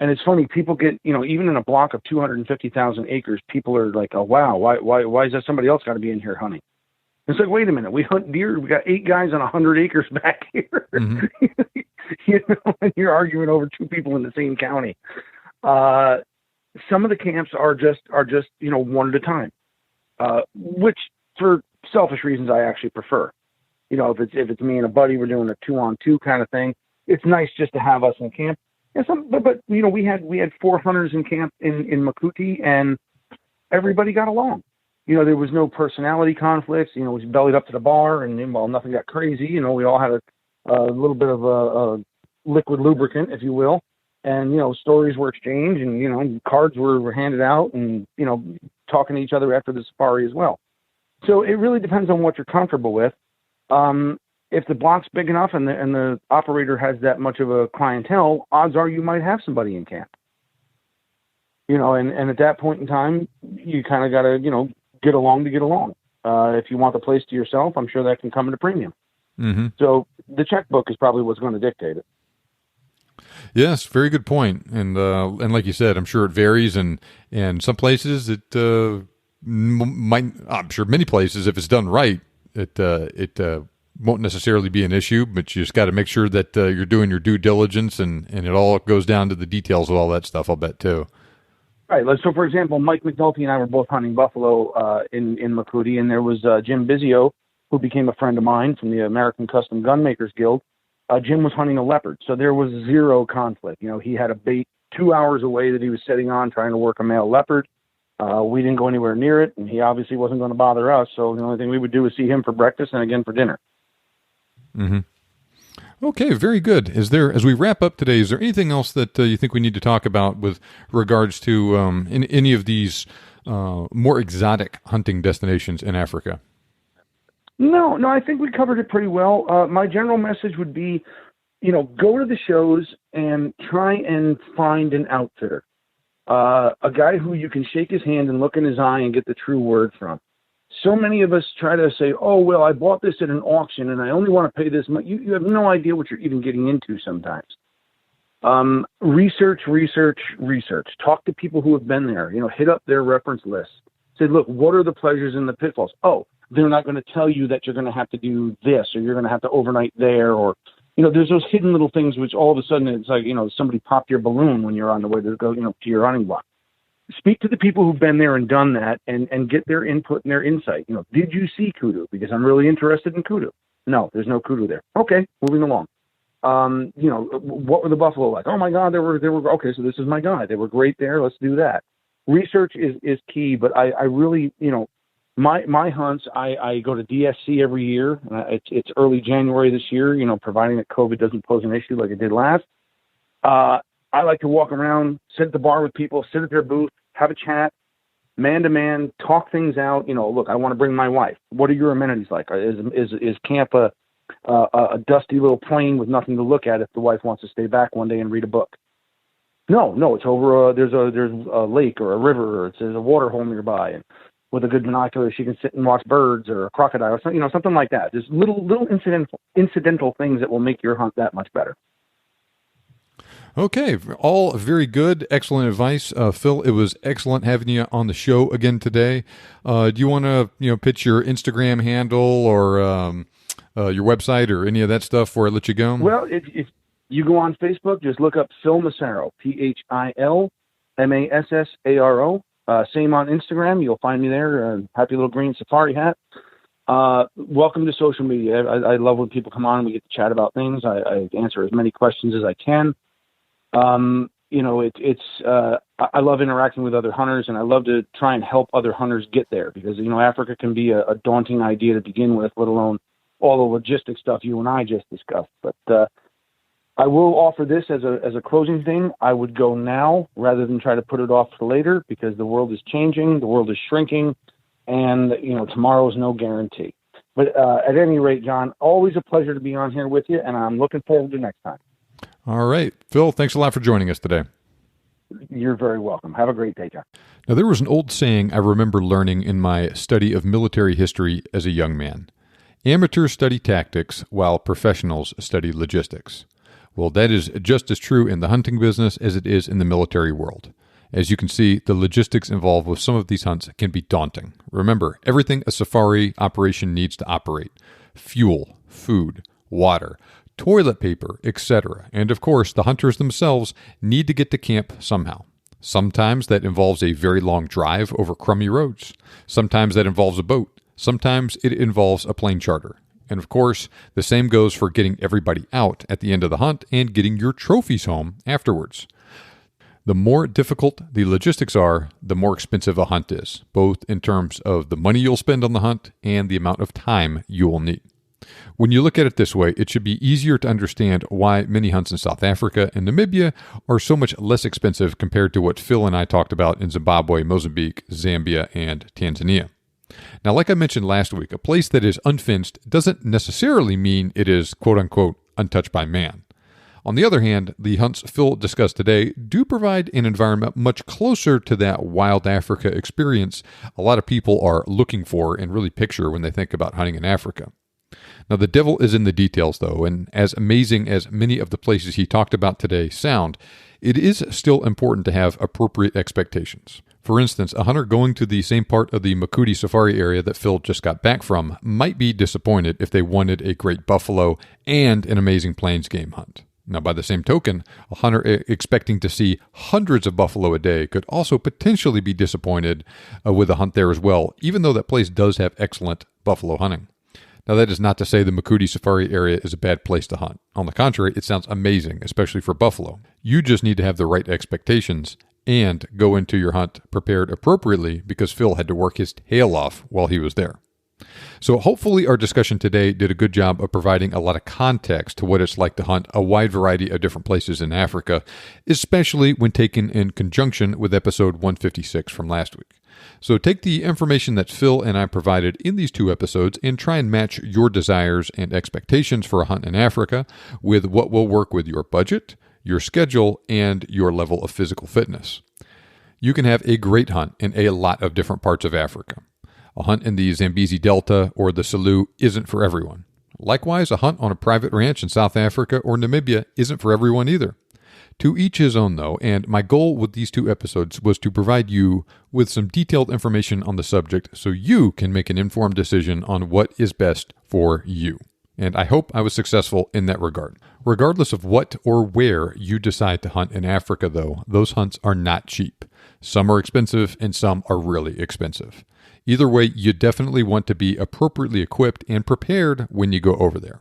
And it's funny, people get, even in a block of 250,000 acres, people are like, oh, wow, why is that somebody else got to be in here hunting? It's like, wait a minute, we hunt deer. We got 8 guys on 100 acres back here. Mm-hmm. And you're arguing over 2 people in the same county. Some of the camps are just one at a time, which for selfish reasons I actually prefer. If it's me and a buddy, we're doing a 2-on-2 kind of thing. It's nice just to have us in camp. And but we had 4 hunters in camp in Makuti, and everybody got along. There was no personality conflicts. We bellied up to the bar, and nothing got crazy. We all had a little bit of a liquid lubricant, if you will, and stories were exchanged, and cards were handed out, and talking to each other after the safari as well. So it really depends on what you're comfortable with. If the block's big enough and the operator has that much of a clientele, odds are you might have somebody in camp. And at that point in time, you kind of got to get along to get along. If you want the place to yourself, I'm sure that can come at a premium. Mm-hmm. So the checkbook is probably what's going to dictate it. Yes, very good point. And like you said, I'm sure it varies, and some places it might. I'm sure many places, if it's done right, it won't necessarily be an issue. But you just got to make sure that you're doing your due diligence, and it all goes down to the details of all that stuff. I'll bet too. Right. So, for example, Mike McNulty and I were both hunting buffalo in Makuti, and there was Jim Bizio, who became a friend of mine from the American Custom Gunmakers Guild. Jim was hunting a leopard, so there was zero conflict. He had a bait 2 hours away that he was setting on, trying to work a male leopard. We didn't go anywhere near it, and he obviously wasn't going to bother us, so the only thing we would do was see him for breakfast and again for dinner. Mm-hmm. Okay, very good. As we wrap up today, is there anything else that you think we need to talk about with regards to in any of these more exotic hunting destinations in Africa? No, I think we covered it pretty well. My general message would be, go to the shows and try and find an outfitter, a guy who you can shake his hand and look in his eye and get the true word from. So many of us try to say, oh, well, I bought this at an auction and I only want to pay this much. You have no idea what you're even getting into sometimes. Research. Talk to people who have been there. Hit up their reference list. Say, look, what are the pleasures and the pitfalls? Oh, they're not going to tell you that you're going to have to do this, or you're going to have to overnight there, or, there's those hidden little things which all of a sudden it's like, somebody popped your balloon when you're on the way to go, to your hunting block. Speak to the people who've been there and done that, and get their input and their insight. Did you see kudu? Because I'm really interested in kudu. No, there's no kudu there. Okay, moving along. What were the buffalo like? Oh my God, they were okay. So this is my guy. They were great there. Let's do that. Research is key, but I really, my hunts, I go to DSC every year. It's early January this year, providing that COVID doesn't pose an issue like it did last. I like to walk around, sit at the bar with people, sit at their booth, have a chat, man to man, talk things out. Look, I want to bring my wife. What are your amenities like? Is camp a dusty little plain with nothing to look at if the wife wants to stay back one day and read a book? No, it's over. There's a lake or a river, or there's a water hole nearby, and with a good binocular, she can sit and watch birds or a crocodile, or something, something like that. There's little incidental things that will make your hunt that much better. Okay, all very good, excellent advice, Phil. It was excellent having you on the show again today. Do you want to, pitch your Instagram handle or your website or any of that stuff before I let you go? Well, if you go on Facebook, just look up Phil Massaro, PhilMassaro. Same on Instagram, you'll find me there. Happy little green safari hat. Welcome to social media. I love when people come on and we get to chat about things. I answer as many questions as I can. I love interacting with other hunters, and I love to try and help other hunters get there because, Africa can be a daunting idea to begin with, let alone all the logistic stuff you and I just discussed. But I will offer this as a closing thing. I would go now rather than try to put it off for later because the world is changing, the world is shrinking, and, tomorrow is no guarantee. But at any rate, John, always a pleasure to be on here with you, and I'm looking forward to next time. All right. Phil, thanks a lot for joining us today. You're very welcome. Have a great day, John. Now, there was an old saying I remember learning in my study of military history as a young man. Amateurs study tactics while professionals study logistics. Well, that is just as true in the hunting business as it is in the military world. As you can see, the logistics involved with some of these hunts can be daunting. Remember, everything a safari operation needs to operate: fuel, food, water, toilet paper, etc. And of course, the hunters themselves need to get to camp somehow. Sometimes that involves a very long drive over crummy roads. Sometimes that involves a boat. Sometimes it involves a plane charter. And of course, the same goes for getting everybody out at the end of the hunt and getting your trophies home afterwards. The more difficult the logistics are, the more expensive a hunt is, both in terms of the money you'll spend on the hunt and the amount of time you will need. When you look at it this way, it should be easier to understand why many hunts in South Africa and Namibia are so much less expensive compared to what Phil and I talked about in Zimbabwe, Mozambique, Zambia, and Tanzania. Now, like I mentioned last week, a place that is unfenced doesn't necessarily mean it is, quote-unquote, untouched by man. On the other hand, the hunts Phil discussed today do provide an environment much closer to that wild Africa experience a lot of people are looking for and really picture when they think about hunting in Africa. Now, the devil is in the details, though, and as amazing as many of the places he talked about today sound, it is still important to have appropriate expectations. For instance, a hunter going to the same part of the Makuti Safari Area that Phil just got back from might be disappointed if they wanted a great buffalo and an amazing plains game hunt. Now, by the same token, a hunter expecting to see hundreds of buffalo a day could also potentially be disappointed with a hunt there as well, even though that place does have excellent buffalo hunting. Now, that is not to say the Makuti Safari Area is a bad place to hunt. On the contrary, it sounds amazing, especially for buffalo. You just need to have the right expectations and go into your hunt prepared appropriately because Phil had to work his tail off while he was there. So hopefully our discussion today did a good job of providing a lot of context to what it's like to hunt a wide variety of different places in Africa, especially when taken in conjunction with episode 156 from last week. So take the information that Phil and I provided in these two episodes and try and match your desires and expectations for a hunt in Africa with what will work with your budget, your schedule, and your level of physical fitness. You can have a great hunt in a lot of different parts of Africa. A hunt in the Zambezi Delta or the Selous isn't for everyone. Likewise, a hunt on a private ranch in South Africa or Namibia isn't for everyone either. To each his own, though, and my goal with these two episodes was to provide you with some detailed information on the subject so you can make an informed decision on what is best for you. And I hope I was successful in that regard. Regardless of what or where you decide to hunt in Africa, though, those hunts are not cheap. Some are expensive and some are really expensive. Either way, you definitely want to be appropriately equipped and prepared when you go over there.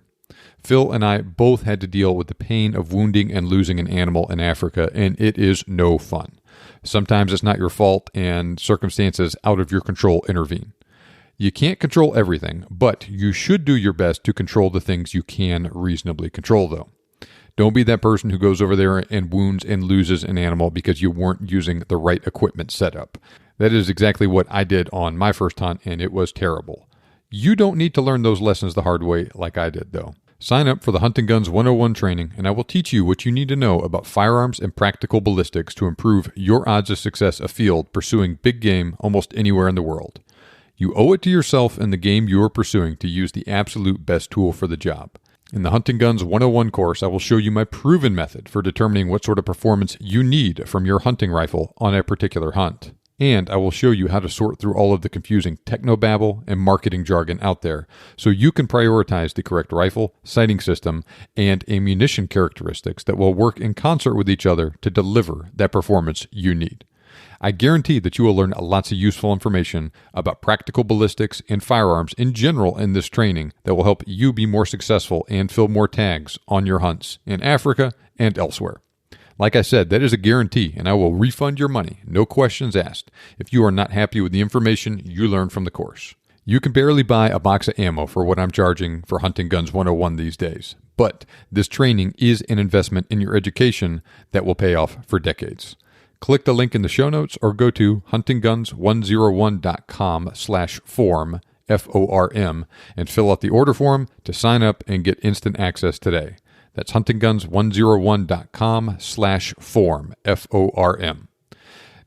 Phil and I both had to deal with the pain of wounding and losing an animal in Africa, and it is no fun. Sometimes it's not your fault, and circumstances out of your control intervene. You can't control everything, but you should do your best to control the things you can reasonably control, though. Don't be that person who goes over there and wounds and loses an animal because you weren't using the right equipment setup. That is exactly what I did on my first hunt, and it was terrible. You don't need to learn those lessons the hard way like I did, though. Sign up for the Hunting Guns 101 training, and I will teach you what you need to know about firearms and practical ballistics to improve your odds of success afield pursuing big game almost anywhere in the world. You owe it to yourself and the game you are pursuing to use the absolute best tool for the job. In the Hunting Guns 101 course, I will show you my proven method for determining what sort of performance you need from your hunting rifle on a particular hunt. And I will show you how to sort through all of the confusing technobabble and marketing jargon out there so you can prioritize the correct rifle, sighting system, and ammunition characteristics that will work in concert with each other to deliver that performance you need. I guarantee that you will learn lots of useful information about practical ballistics and firearms in general in this training that will help you be more successful and fill more tags on your hunts in Africa and elsewhere. Like I said, that is a guarantee, and I will refund your money, no questions asked, if you are not happy with the information you learn from the course. You can barely buy a box of ammo for what I'm charging for Hunting Guns 101 these days, but this training is an investment in your education that will pay off for decades. Click the link in the show notes or go to huntingguns101.com/form, F-O-R-M, and fill out the order form to sign up and get instant access today. That's huntingguns101.com/form, F-O-R-M.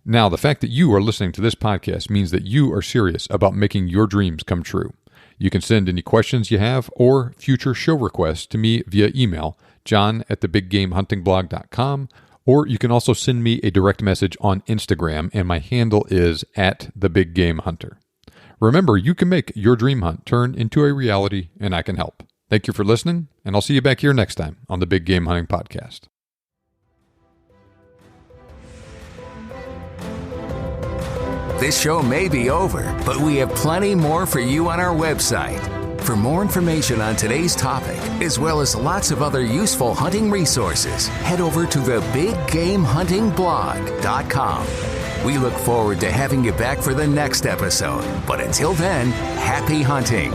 Now, the fact that you are listening to this podcast means that you are serious about making your dreams come true. You can send any questions you have or future show requests to me via email, john@thebiggamehuntingblog.com, or you can also send me a direct message on Instagram, and my handle is @thebiggamehunter. Remember, you can make your dream hunt turn into a reality, and I can help. Thank you for listening, and I'll see you back here next time on the Big Game Hunting Podcast. This show may be over, but we have plenty more for you on our website. For more information on today's topic, as well as lots of other useful hunting resources, head over to thebiggamehuntingblog.com. We look forward to having you back for the next episode. But until then, happy hunting.